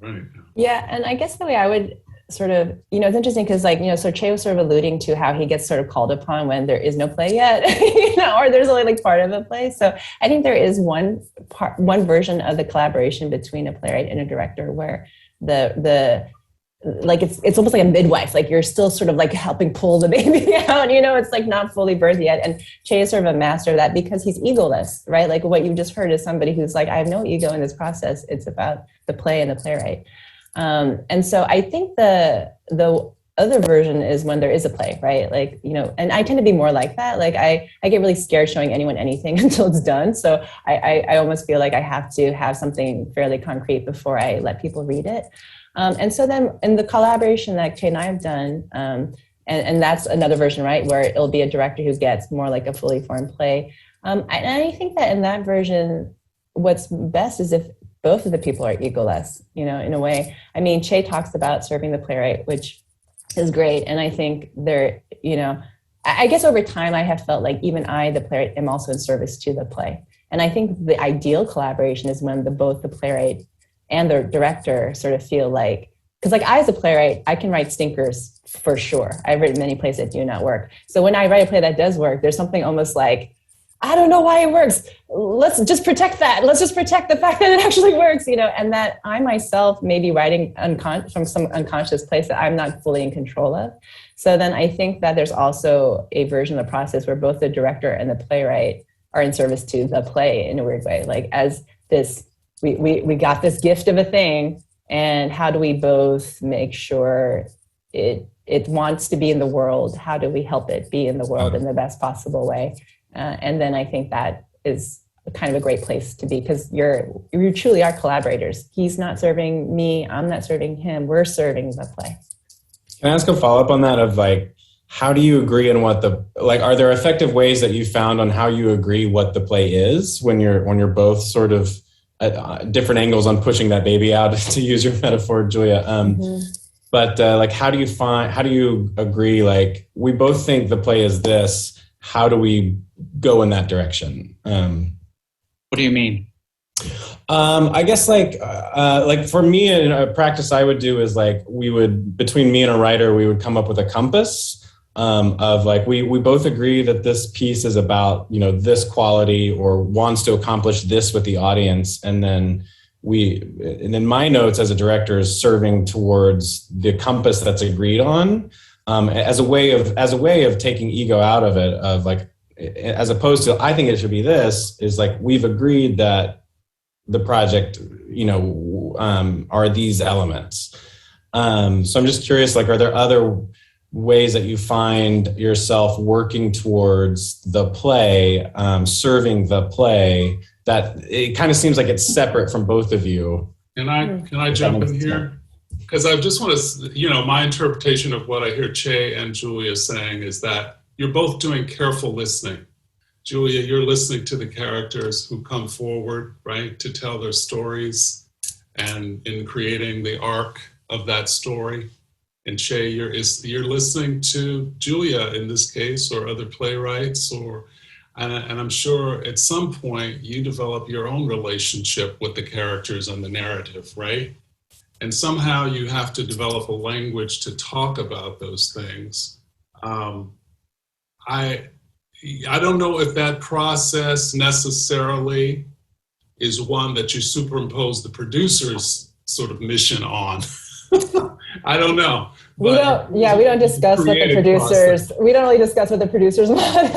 Right. Yeah, and I guess the way I would sort of, it's interesting because so Chay was sort of alluding to how he gets sort of called upon when there is no play yet, or there's only like part of a play. So I think there is one version of the collaboration between a playwright and a director where it's almost like a midwife, like you're still sort of like helping pull the baby out, it's like not fully birthed yet. And Chay is sort of a master of that because he's egoless, right? Like what you just heard is somebody who's like, I have no ego in this process. It's about the play and the playwright. And so I think the other version is when there is a play, right? Like, and I tend to be more like that. Like I get really scared showing anyone anything until it's done. So I almost feel like I have to have something fairly concrete before I let people read it. And so then in the collaboration that Chay and I have done, and that's another version, right? Where it'll be a director who gets more like a fully formed play. And I think that in that version, what's best is if both of the people are egoless, in a way. I mean, Chay talks about serving the playwright, which is great. And I think there you know, I guess over time I have felt like even I, the playwright, am also in service to the play. And I think the ideal collaboration is when both the playwright and the director sort of feel like, because like I as a playwright, I can write stinkers for sure. I've written many plays that do not work. So when I write a play that does work, there's something almost like, I don't know why it works. Let's just protect that. Let's just protect the fact that it actually works, you know, and that I myself may be writing from some unconscious place that I'm not fully in control of. So then I think that there's also a version of the process where both the director and the playwright are in service to the play in a weird way. Like as this, we got this gift of a thing, and how do we both make sure it wants to be in the world? How do we help it be in the world in the best possible way? And then I think that is kind of a great place to be, because you truly are collaborators. He's not serving me, I'm not serving him, we're serving the play. Can I ask a follow-up on that of like, how do you agree on what are there effective ways that you found on how you agree what the play is when you're both sort of at different angles on pushing that baby out, to use your metaphor, Julia? But like, how do you agree, like, we both think the play is this, how do we go in that direction? What do you mean? I guess like for me, in a practice I would do is like, between me and a writer, we would come up with a compass of like, we both agree that this piece is about, you know, this quality or wants to accomplish this with the audience. And then my notes as a director is serving towards the compass that's agreed on, as a way of taking ego out of it, of like, as opposed to, I think it should be this, is like, we've agreed that the project, you know, are these elements. So I'm just curious, like, are there other ways that you find yourself working towards the play, serving the play, that it kind of seems like it's separate from both of you? Can I jump in here? Because I just want to, you know, my interpretation of what I hear Chay and Julia saying is that you're both doing careful listening. Julia, you're listening to the characters who come forward, right, to tell their stories, and in creating the arc of that story. And Chay, you're listening to Julia in this case, or other playwrights, and I'm sure at some point you develop your own relationship with the characters and the narrative, right? And somehow you have to develop a language to talk about those things. I don't know if that process necessarily is one that you superimpose the producer's sort of mission on. I don't know. We don't discuss what the producers, we don't really discuss what the producers want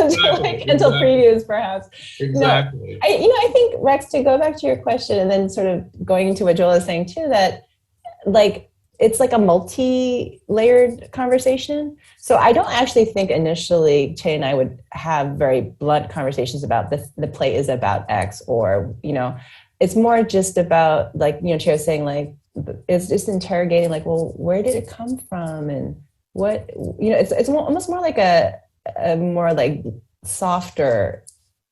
until previews, perhaps. Exactly. No, I think, Rex, to go back to your question and then sort of going into what Joel is saying too, that like, it's like a multi-layered conversation. So I don't actually think initially Chay and I would have very blunt conversations about the play is about X, or, you know, it's more just about, like, you know, Chay was saying, like, it's just interrogating, like, well, where did it come from? And what, you know, it's almost more like a more like softer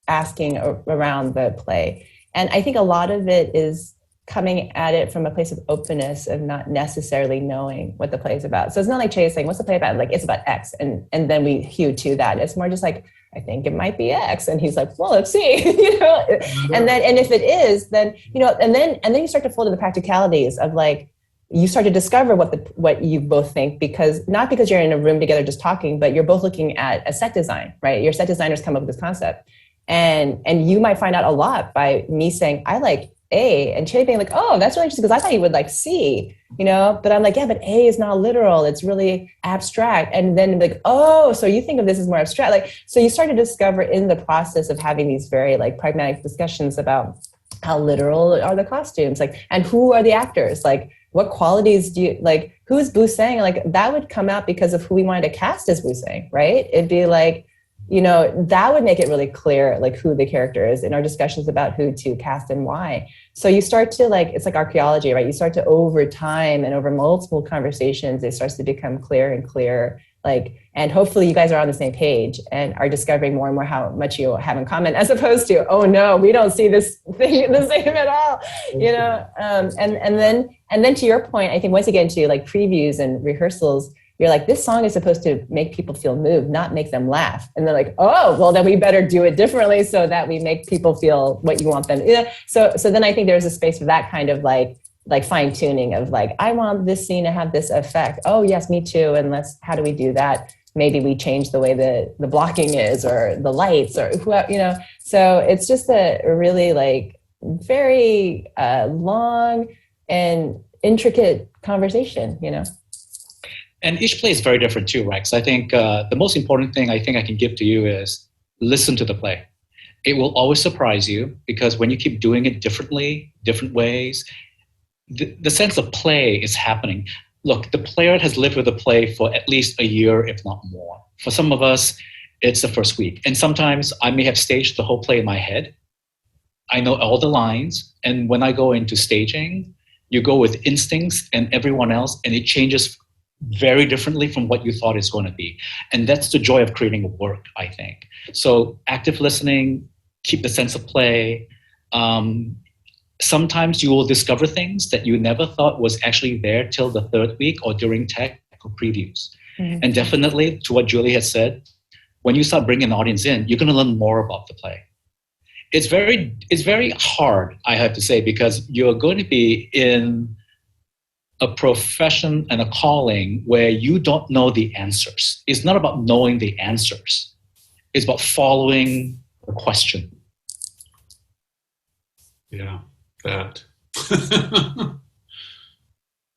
asking around the play. And I think a lot of it is coming at it from a place of openness, of not necessarily knowing what the play is about. So it's not like Chay is saying, what's the play about? Like, it's about X. And then we hew to that. It's more just like, I think it might be X. And he's like, well, let's see, you know? And if it is, then, you know, and then you start to fall to the practicalities of, like, you start to discover what you both think, not because you're in a room together just talking, but you're both looking at a set design, right? Your set designers come up with this concept. And you might find out a lot by me saying, I like A, and Chay being like, oh, that's really interesting, because I thought you would like C, you know? But I'm like, yeah, but A is not literal. It's really abstract. And then like, oh, so you think of this as more abstract. Like, so you start to discover in the process of having these very like pragmatic discussions about how literal are the costumes, like, and who are the actors? Like, what qualities do you, like, who's Busang? Like, that would come out because of who we wanted to cast as Busang, right? It'd be like, you know, that would make it really clear, like, who the character is in our discussions about who to cast and why. So you start to, like, it's like archaeology, right? You start to, over time and over multiple conversations, it starts to become clearer and clearer, like, and hopefully you guys are on the same page and are discovering more and more how much you have in common, as opposed to, oh no, we don't see this thing the same at all, you know? And then to your point, I think once you get into like previews and rehearsals, you're like, this song is supposed to make people feel moved, not make them laugh. And they're like, oh, well, then we better do it differently so that we make people feel what you want them. So then I think there's a space for that kind of like fine tuning of like, I want this scene to have this effect. Oh yes, me too. And how do we do that? Maybe we change the way the blocking is or the lights or so it's just a really like very long and intricate conversation, And each play is very different too, right? So I think the most important thing I think I can give to you is listen to the play. It will always surprise you because when you keep doing it differently, different ways, the sense of play is happening. Look, the player has lived with the play for at least a year, if not more. For some of us, it's the first week. And sometimes I may have staged the whole play in my head. I know all the lines. And when I go into staging, you go with instincts and everyone else, and it changes very differently from what you thought it's going to be. And that's the joy of creating a work, I think. So active listening, keep the sense of play. Sometimes you will discover things that you never thought was actually there till the third week or during tech or previews. Mm-hmm. And definitely, to what Julie has said, when you start bringing an audience in, you're going to learn more about the play. It's very hard, I have to say, because you're going to be in a profession and a calling where you don't know the answers. It's not about knowing the answers. It's about following the question. Yeah. That.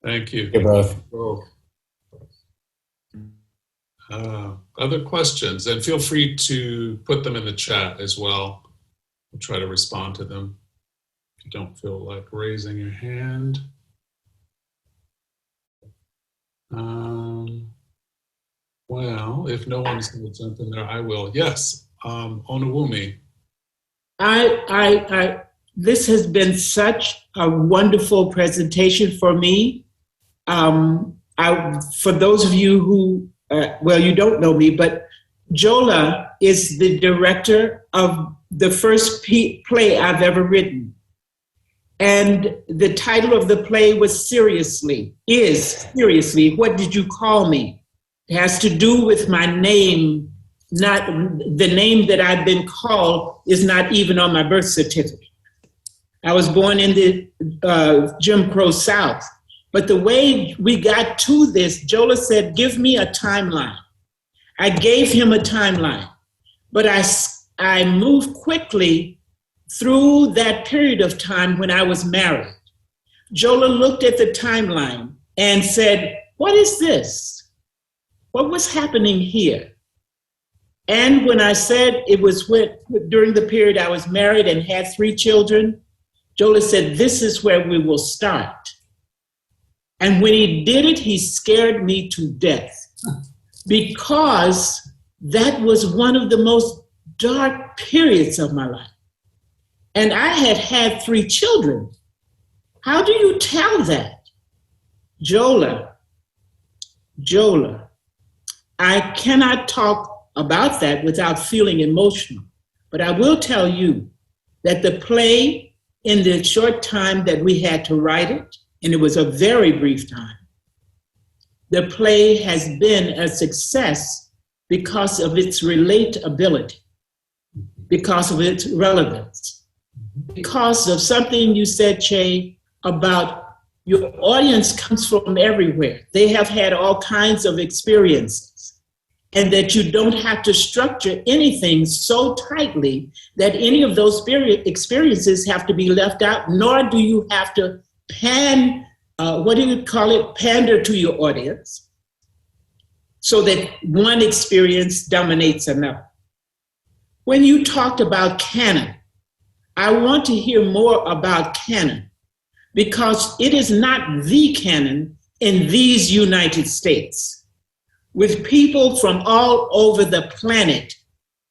Thank you. You both. Other questions, and feel free to put them in the chat as well. We'll try to respond to them if you don't feel like raising your hand. Well, if no one's going to jump in there, I will. Yes, Onawumi. This has been such a wonderful presentation for me. For those of you who, you don't know me, but Jola is the director of the first play I've ever written. And the title of the play was Seriously, What Did You Call Me? It has to do with my name. Not the name that I've been called is not even on my birth certificate. I was born in the Jim Crow South. But the way we got to this, Jola said, give me a timeline. I gave him a timeline, but I moved quickly through that period of time when I was married. Jola looked at the timeline and said, what is this? What was happening here? And when I said it was during the period I was married and had 3 children, Jola said, this is where we will start. And when he did it, he scared me to death because that was one of the most dark periods of my life. And I had 3 children. How do you tell that? Jola, I cannot talk about that without feeling emotional, but I will tell you that the play, in the short time that we had to write it, and it was a very brief time, the play has been a success because of its relatability, because of its relevance, because of something you said, Chay, about your audience comes from everywhere. They have had all kinds of experiences, and that you don't have to structure anything so tightly that any of those experiences have to be left out, nor do you have to pander to your audience so that one experience dominates another. When you talked about canon, I want to hear more about canon because it is not the canon in these United States. With people from all over the planet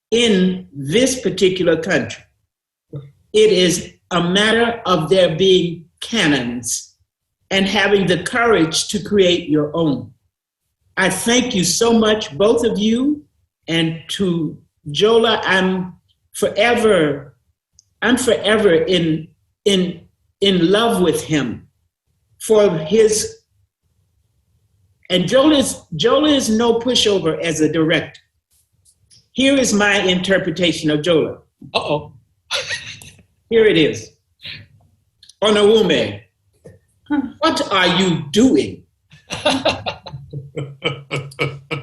in this particular country, it is a matter of there being canons and having the courage to create your own. I thank you so much, both of you, and to Jola, I'm forever in love with him for his And Jola is no pushover as a director. Here is my interpretation of Jola. Uh-oh. Here it is. Onawume, what are you doing?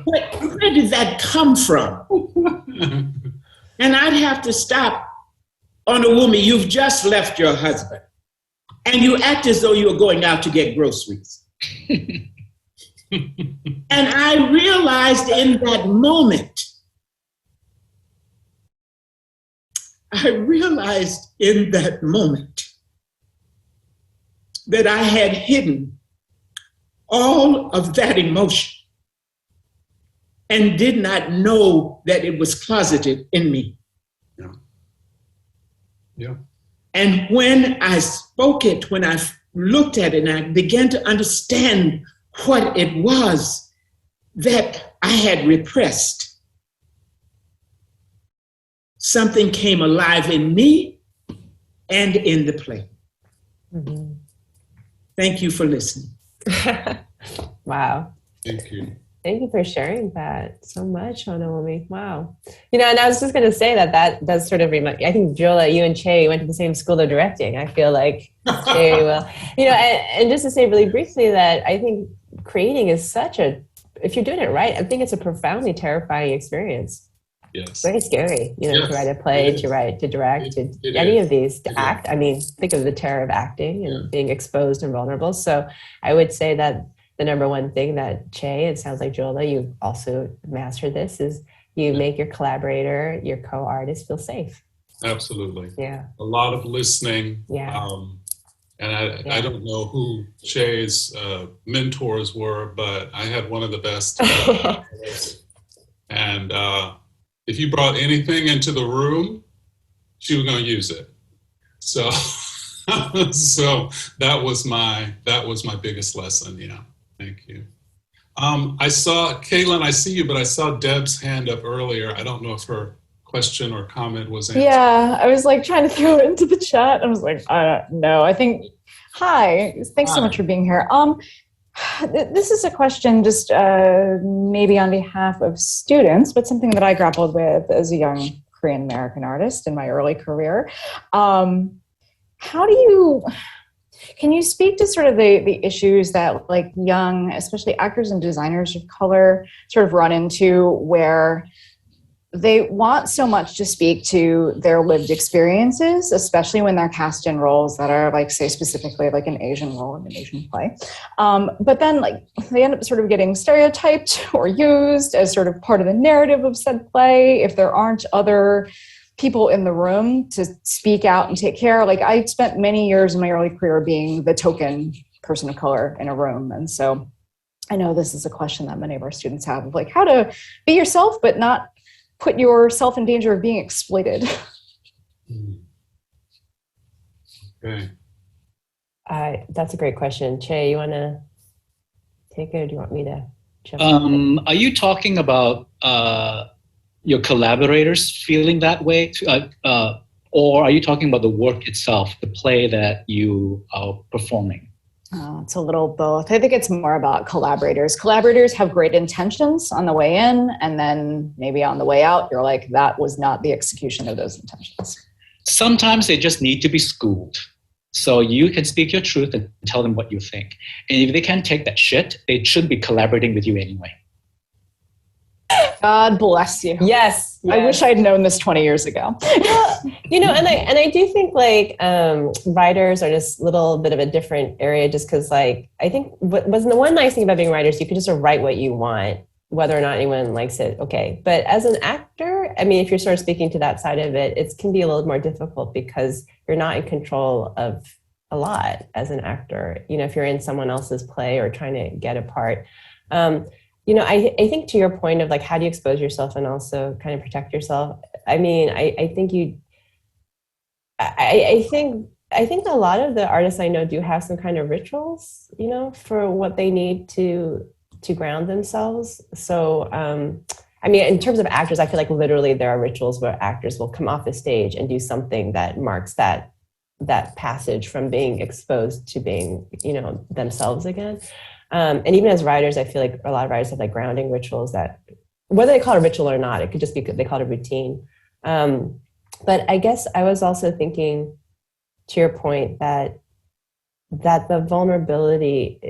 Where did that come from? And I'd have to stop. Onawume, you've just left your husband, and you act as though you're going out to get groceries. And I realized in that moment, that I had hidden all of that emotion and did not know that it was closeted in me. Yeah. Yeah. And when I spoke it, when I looked at it and I began to understand what it was that I had repressed, something came alive in me and in the play. Mm-hmm. Thank you for listening. Wow. Thank you. Thank you for sharing that so much, Onawumi. Wow. You know, and I was just going to say that does sort of remind me. I think, Jola, you and Chay went to the same school of directing. I feel like Chay will. You know, and just to say really briefly that I think creating is if you're doing it right, I think it's a profoundly terrifying experience. Yes. Very scary, you know, Yes, to write a play, it is. to direct, It any is. of these, to It act. is. I mean, think of the terror of acting and being exposed and vulnerable. So I would say that the number one thing that Chay, it sounds like Jola, you've also mastered this, is you make your collaborator, your co-artist feel safe. Absolutely. Yeah. A lot of listening. Yeah. And I don't know who Chay's mentors were, but I had one of the best. And if you brought anything into the room, she was going to use it. So, so that was my biggest lesson. Yeah. Thank you. I saw, Caitlin, I see you, but I saw Deb's hand up earlier. I don't know if her question or comment was answered. Yeah, I was like trying to throw it into the chat. I was like, I don't know. I think, hi, thanks so much for being here. This is a question just maybe on behalf of students, but something that I grappled with as a young Korean American artist in my early career. Can you speak to sort of the issues that like young, especially actors and designers of color sort of run into, where they want so much to speak to their lived experiences, especially when they're cast in roles that are like, say, specifically like an Asian role in an Asian play. But then like they end up sort of getting stereotyped or used as sort of part of the narrative of said play if there aren't other people in the room to speak out and take care. Like I spent many years in my early career being the token person of color in a room. And so I know this is a question that many of our students have of like how to be yourself, but not put yourself in danger of being exploited. Okay. That's a great question. Chay, you want to take it, or do you want me to jump in? Are you talking about your collaborators feeling that way, or are you talking about the work itself, the play that you are performing? It's a little both. I think it's more about collaborators. Collaborators have great intentions on the way in, and then maybe on the way out, you're like, that was not the execution of those intentions. Sometimes they just need to be schooled. So you can speak your truth and tell them what you think. And if they can't take that shit, they should be collaborating with you anyway. God bless you. Yes. I wish I'd known this 20 years ago. Well, you know, and I do think like writers are just a little bit of a different area, just because like I think what was the one nice thing about being writers, you can just sort of write what you want, whether or not anyone likes it. Okay, but as an actor, I mean, if you're sort of speaking to that side of it, it can be a little more difficult because you're not in control of a lot as an actor. You know, if you're in someone else's play or trying to get a part. You know, I think to your point of like, how do you expose yourself and also kind of protect yourself? I mean, I think a lot of the artists I know do have some kind of rituals, you know, for what they need to ground themselves. So, I mean, in terms of actors, I feel like literally there are rituals where actors will come off the stage and do something that marks that passage from being exposed to being, you know, themselves again. And even as writers, I feel like a lot of writers have like grounding rituals that, whether they call it a ritual or not, it could just be, they call it a routine. But I guess I was also thinking, to your point, that the vulnerability,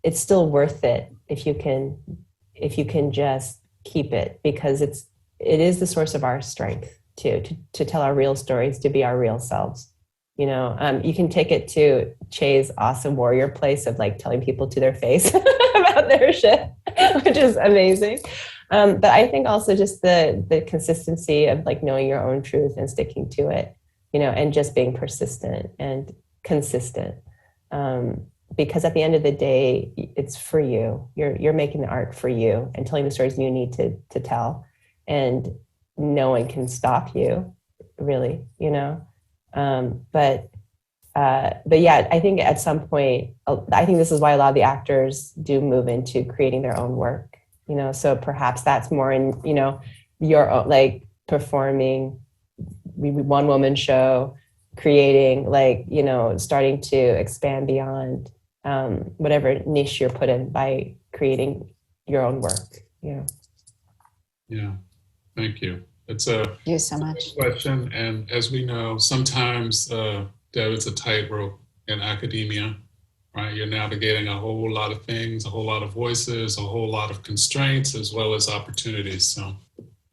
it's still worth it if you can just keep it, because it is the source of our strength too, to tell our real stories, to be our real selves. You know, you can take it to Chay's awesome warrior place of like telling people to their face about their shit, which is amazing. But I think also just the consistency of like knowing your own truth and sticking to it, you know, and just being persistent and consistent. Because at the end of the day, it's for you. You're making the art for you and telling the stories you need to tell, and no one can stop you, really, you know. But yeah, I think at some point, I think this is why a lot of the actors do move into creating their own work, you know. So perhaps that's more in, you know, your like performing one woman show, creating, like, you know, starting to expand beyond whatever niche you're put in by creating your own work, you know. Yeah, thank you. It's a Thank you so much. question, and as we know, sometimes Deb, it's a tightrope in academia, right? You're navigating a whole lot of things, a whole lot of voices, a whole lot of constraints, as well as opportunities. So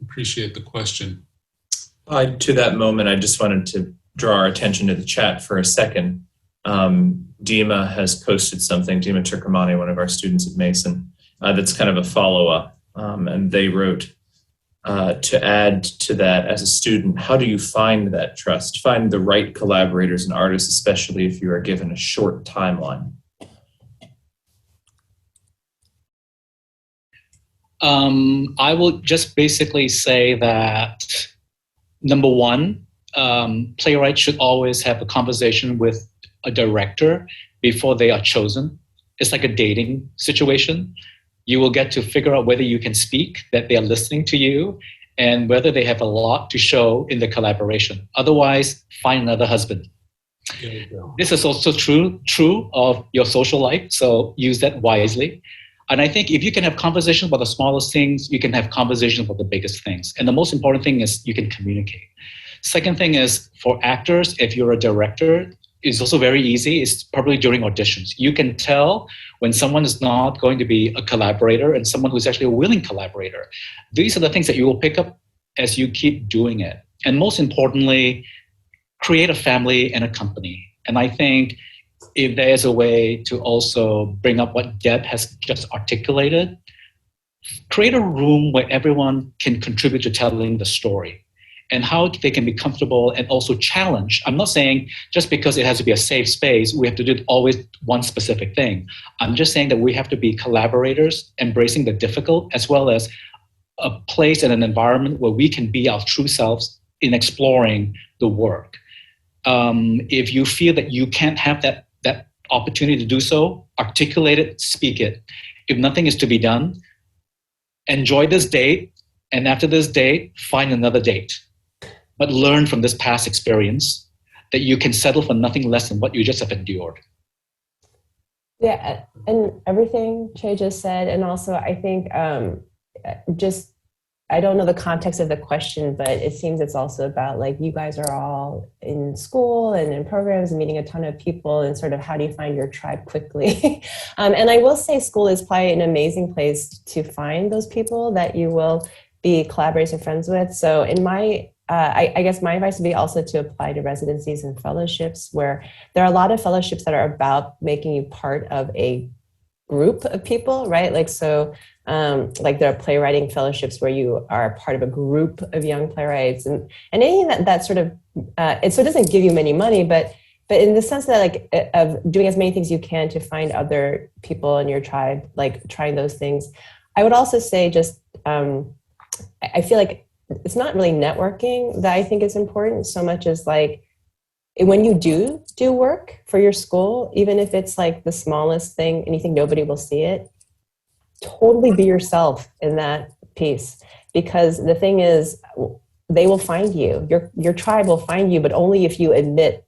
appreciate the question. To that moment, I just wanted to draw our attention to the chat for a second. Dima has posted something, Dima Turkamani, one of our students at Mason, that's kind of a follow-up. And they wrote, to add to that, as a student, how do you find that trust? Find the right collaborators and artists, especially if you are given a short timeline. I will just basically say that, number one, playwrights should always have a conversation with a director before they are chosen. It's like a dating situation. You will get to figure out whether you can speak, that they are listening to you, and whether they have a lot to show in the collaboration. Otherwise, find another husband. There you go. This is also true of your social life, so use that wisely. And I think if you can have conversations about the smallest things, you can have conversations about the biggest things. And the most important thing is you can communicate. Second thing is, for actors, if you're a director, it's also very easy. It's probably during auditions. You can tell when someone is not going to be a collaborator and someone who's actually a willing collaborator. These are the things that you will pick up as you keep doing it. And most importantly, create a family and a company. And I think if there's a way to also bring up what Deb has just articulated, create a room where everyone can contribute to telling the story and how they can be comfortable and also challenged. I'm not saying just because it has to be a safe space, we have to do always one specific thing. I'm just saying that we have to be collaborators, embracing the difficult, as well as a place and an environment where we can be our true selves in exploring the work. If you feel that you can't have that opportunity to do so, articulate it, speak it. If nothing is to be done, enjoy this date, and after this date, find another date. But learn from this past experience that you can settle for nothing less than what you just have endured. Yeah, and everything Chay just said, and also I think I don't know the context of the question, but it seems it's also about like you guys are all in school and in programs and meeting a ton of people, and sort of how do you find your tribe quickly? And I will say school is probably an amazing place to find those people that you will be collaborators and friends with. So in my I guess my advice would be also to apply to residencies and fellowships, where there are a lot of fellowships that are about making you part of a group of people, right? Like, so like there are playwriting fellowships where you are part of a group of young playwrights, and anything that sort of, and so it doesn't give you many money, but in the sense that like of doing as many things you can to find other people in your tribe, like trying those things. I would also say just, I feel like it's not really networking that I think is important so much as like, when you do work for your school, even if it's like the smallest thing and you think nobody will see it, totally be yourself in that piece. Because the thing is, they will find you. Your tribe will find you, but only if you admit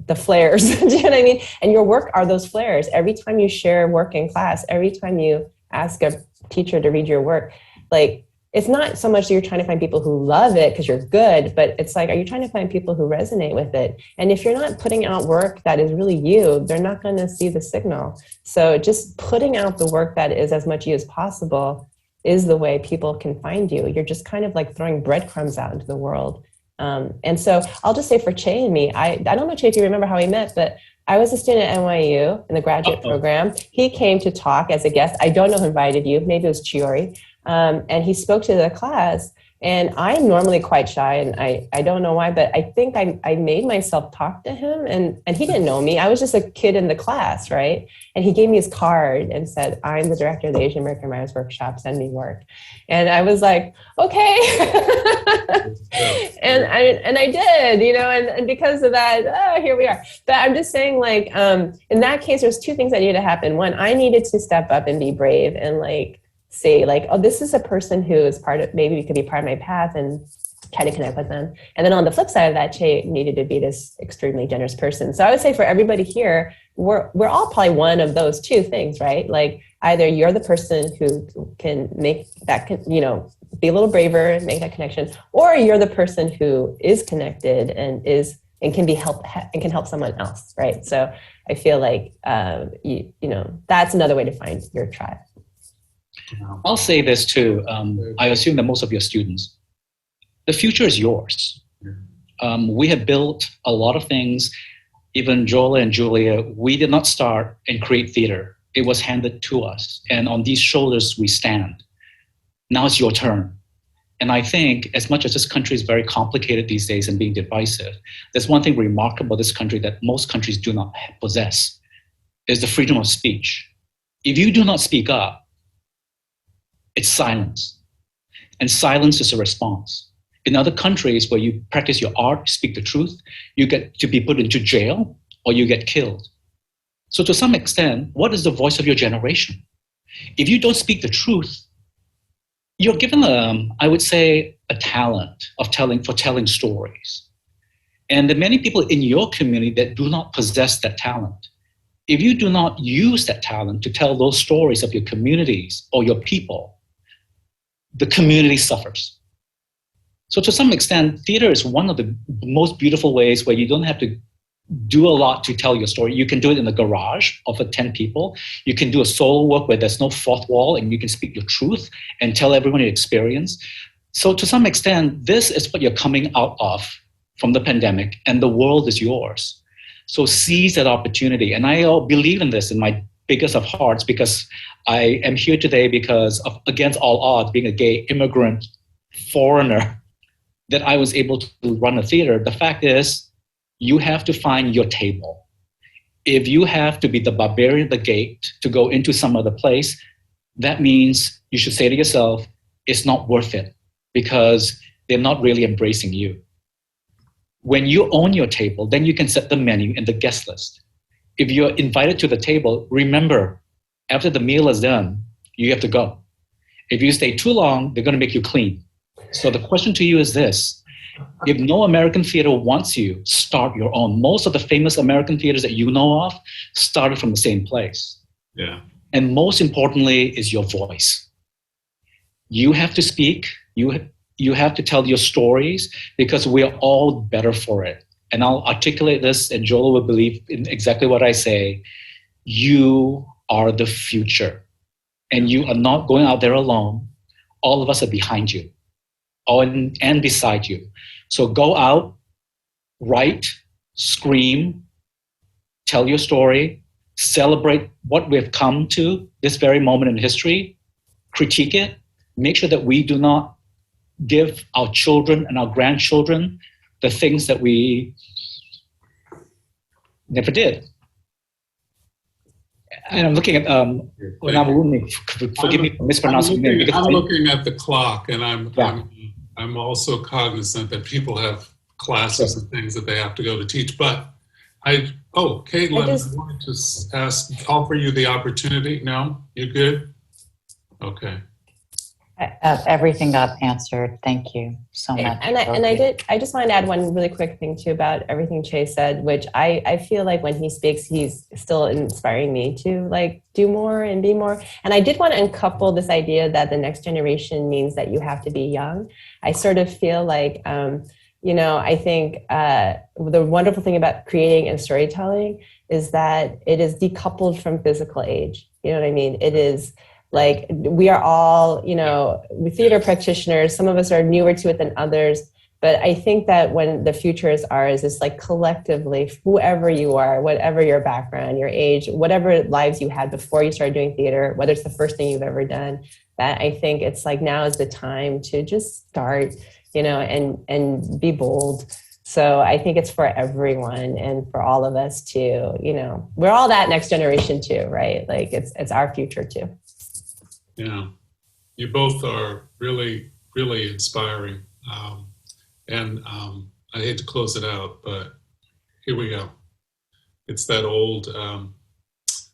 the flares. Do you know what I mean? And your work are those flares. Every time you share work in class, every time you ask a teacher to read your work, like, it's not so much that you're trying to find people who love it because you're good, but it's like, are you trying to find people who resonate with it? And if you're not putting out work that is really you, they're not going to see the signal. So just putting out the work that is as much you as possible is the way people can find you. You're just kind of like throwing breadcrumbs out into the world. And so I'll just say for Chay and me, I don't know, Chay, if you remember how we met, but I was a student at NYU in the graduate program. He came to talk as a guest. I don't know who invited you. Maybe it was Chiori. And he spoke to the class. And I'm normally quite shy, and I don't know why, but I think I made myself talk to him, and he didn't know me. I was just a kid in the class, right? And he gave me his card and said, I'm the director of the Asian American Writers Workshop, send me work. And I was like, okay. and I did, you know, and because of that, here we are. But I'm just saying, like, in that case, there's two things that needed to happen. One, I needed to step up and be brave and like, say like, oh, this is a person who is part of, maybe could be part of my path, and try to connect with them. And then on the flip side of that, Chay needed to be this extremely generous person. So I would say for everybody here, we're all probably one of those two things, right? Like either you're the person who can make that, you know, be a little braver and make that connection, or you're the person who is connected and can be and can help someone else, right? So I feel like, you know, that's another way to find your tribe. I'll say this too. I assume that most of your students, the future is yours. We have built a lot of things. Even Jola and Julia, we did not start and create theater. It was handed to us. And on these shoulders we stand. Now it's your turn. And I think as much as this country is very complicated these days and being divisive, there's one thing remarkable about this country that most countries do not possess, is the freedom of speech. If you do not speak up, it's silence. And silence is a response. In other countries where you practice your art, speak the truth, you get to be put into jail or you get killed. So to some extent, what is the voice of your generation? If you don't speak the truth, you're given I would say, a talent for telling stories. And there are many people in your community that do not possess that talent. If you do not use that talent to tell those stories of your communities or your people, the community suffers. So to some extent, theater is one of the most beautiful ways where you don't have to do a lot to tell your story. You can do it in the garage of 10 people. You can do a solo work where there's no fourth wall and you can speak your truth and tell everyone your experience. So to some extent, this is what you're coming out of from the pandemic, and the world is yours. So seize that opportunity. And I believe in this in my biggest of hearts, because I am here today because of, against all odds, being a gay immigrant foreigner, that I was able to run a theater. The fact is, you have to find your table. If you have to be the barbarian at the gate to go into some other place, that means you should say to yourself, it's not worth it, because they're not really embracing you. When you own your table, then you can set the menu and the guest list. If you're invited to the table, remember, after the meal is done, you have to go. If you stay too long, they're going to make you clean. So the question to you is this: if no American theater wants you, start your own. Most of the famous American theaters that you know of started from the same place. Yeah. And most importantly is your voice. You have to speak. You have to tell your stories, because we're all better for it. And I'll articulate this, and Joel will believe in exactly what I say. You are the future, and you are not going out there alone. All of us are behind you and beside you. So go out, write, scream, tell your story, celebrate what we've come to this very moment in history, critique it, make sure that we do not give our children and our grandchildren the things that we never did. And I'm looking at, forgive me for mispronouncing your name. I'm looking at the clock, and I'm also cognizant that people have classes and things that they have to go to teach. But Caitlin, I wanted to offer you the opportunity. No, you good? Okay. Everything got answered. Thank you so much. I just wanted to add one really quick thing too about everything Chay said, which I feel like when he speaks, he's still inspiring me to like do more and be more. And I did want to uncouple this idea that the next generation means that you have to be young. I sort of feel like, I think the wonderful thing about creating and storytelling is that it is decoupled from physical age. You know what I mean? It is like we are all, theater practitioners. Some of us are newer to it than others. But I think that when the future is ours, it's like collectively, whoever you are, whatever your background, your age, whatever lives you had before you started doing theater, whether it's the first thing you've ever done, that I think it's like now is the time to just start, and be bold. So I think it's for everyone and for all of us too. We're all that next generation too, right? Like it's our future too. Yeah, you both are really, really inspiring. I hate to close it out, but here we go. It's that old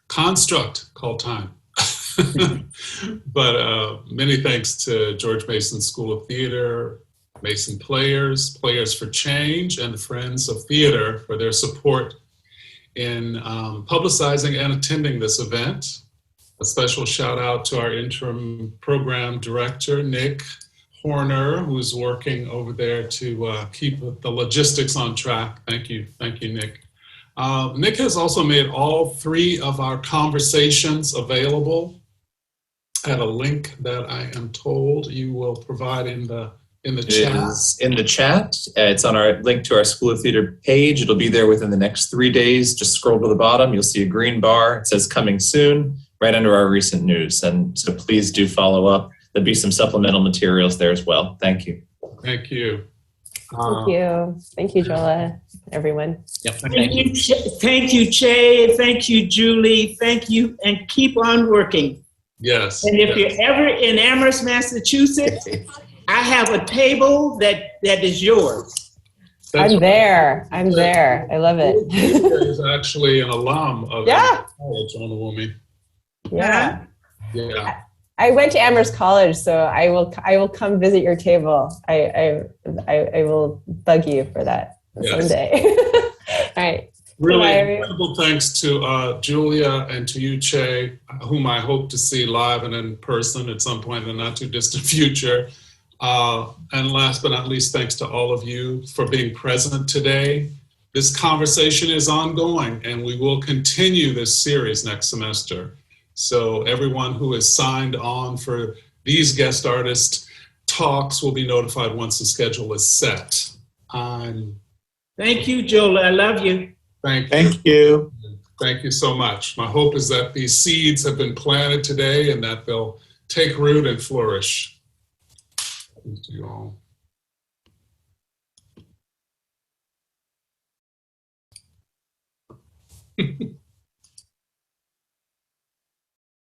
construct called time. But many thanks to George Mason School of Theater, Mason Players, Players for Change, and the Friends of Theater for their support in publicizing and attending this event. A special shout out to our interim program director, Nick Horner, who's working over there to keep the logistics on track. Thank you, Nick. Nick has also made all 3 of our conversations available at a link that I am told you will provide in the chat. It is in the chat. It's on our link to our School of Theater page. It'll be there within the next 3 days. Just scroll to the bottom. You'll see a green bar. It says coming soon, right under our recent news. And so please do follow up. There'll be some supplemental materials there as well. Thank you. Thank you. Thank you. Thank you, Jola, everyone. Yep. Thank you, thank you, Chay. Thank you, Julie. Thank you, and keep on working. Yes. And if you're ever in Amherst, Massachusetts, I have a table that is yours. That's I'm there. I love it. Is actually an alum of college on the woman. Yeah. Yeah. I went to Amherst College, so I will come visit your table. I will bug you for that someday. All right. Really incredible thanks to Julia and to you, Chay, whom I hope to see live and in person at some point in the not too distant future. And last but not least, thanks to all of you for being present today. This conversation is ongoing, and we will continue this series next semester. So everyone who is signed on for these guest artist talks will be notified once the schedule is set. Thank you, Jola. I love you. Thank you. Thank you so much. My hope is that these seeds have been planted today and that they'll take root and flourish. Thanks to you all.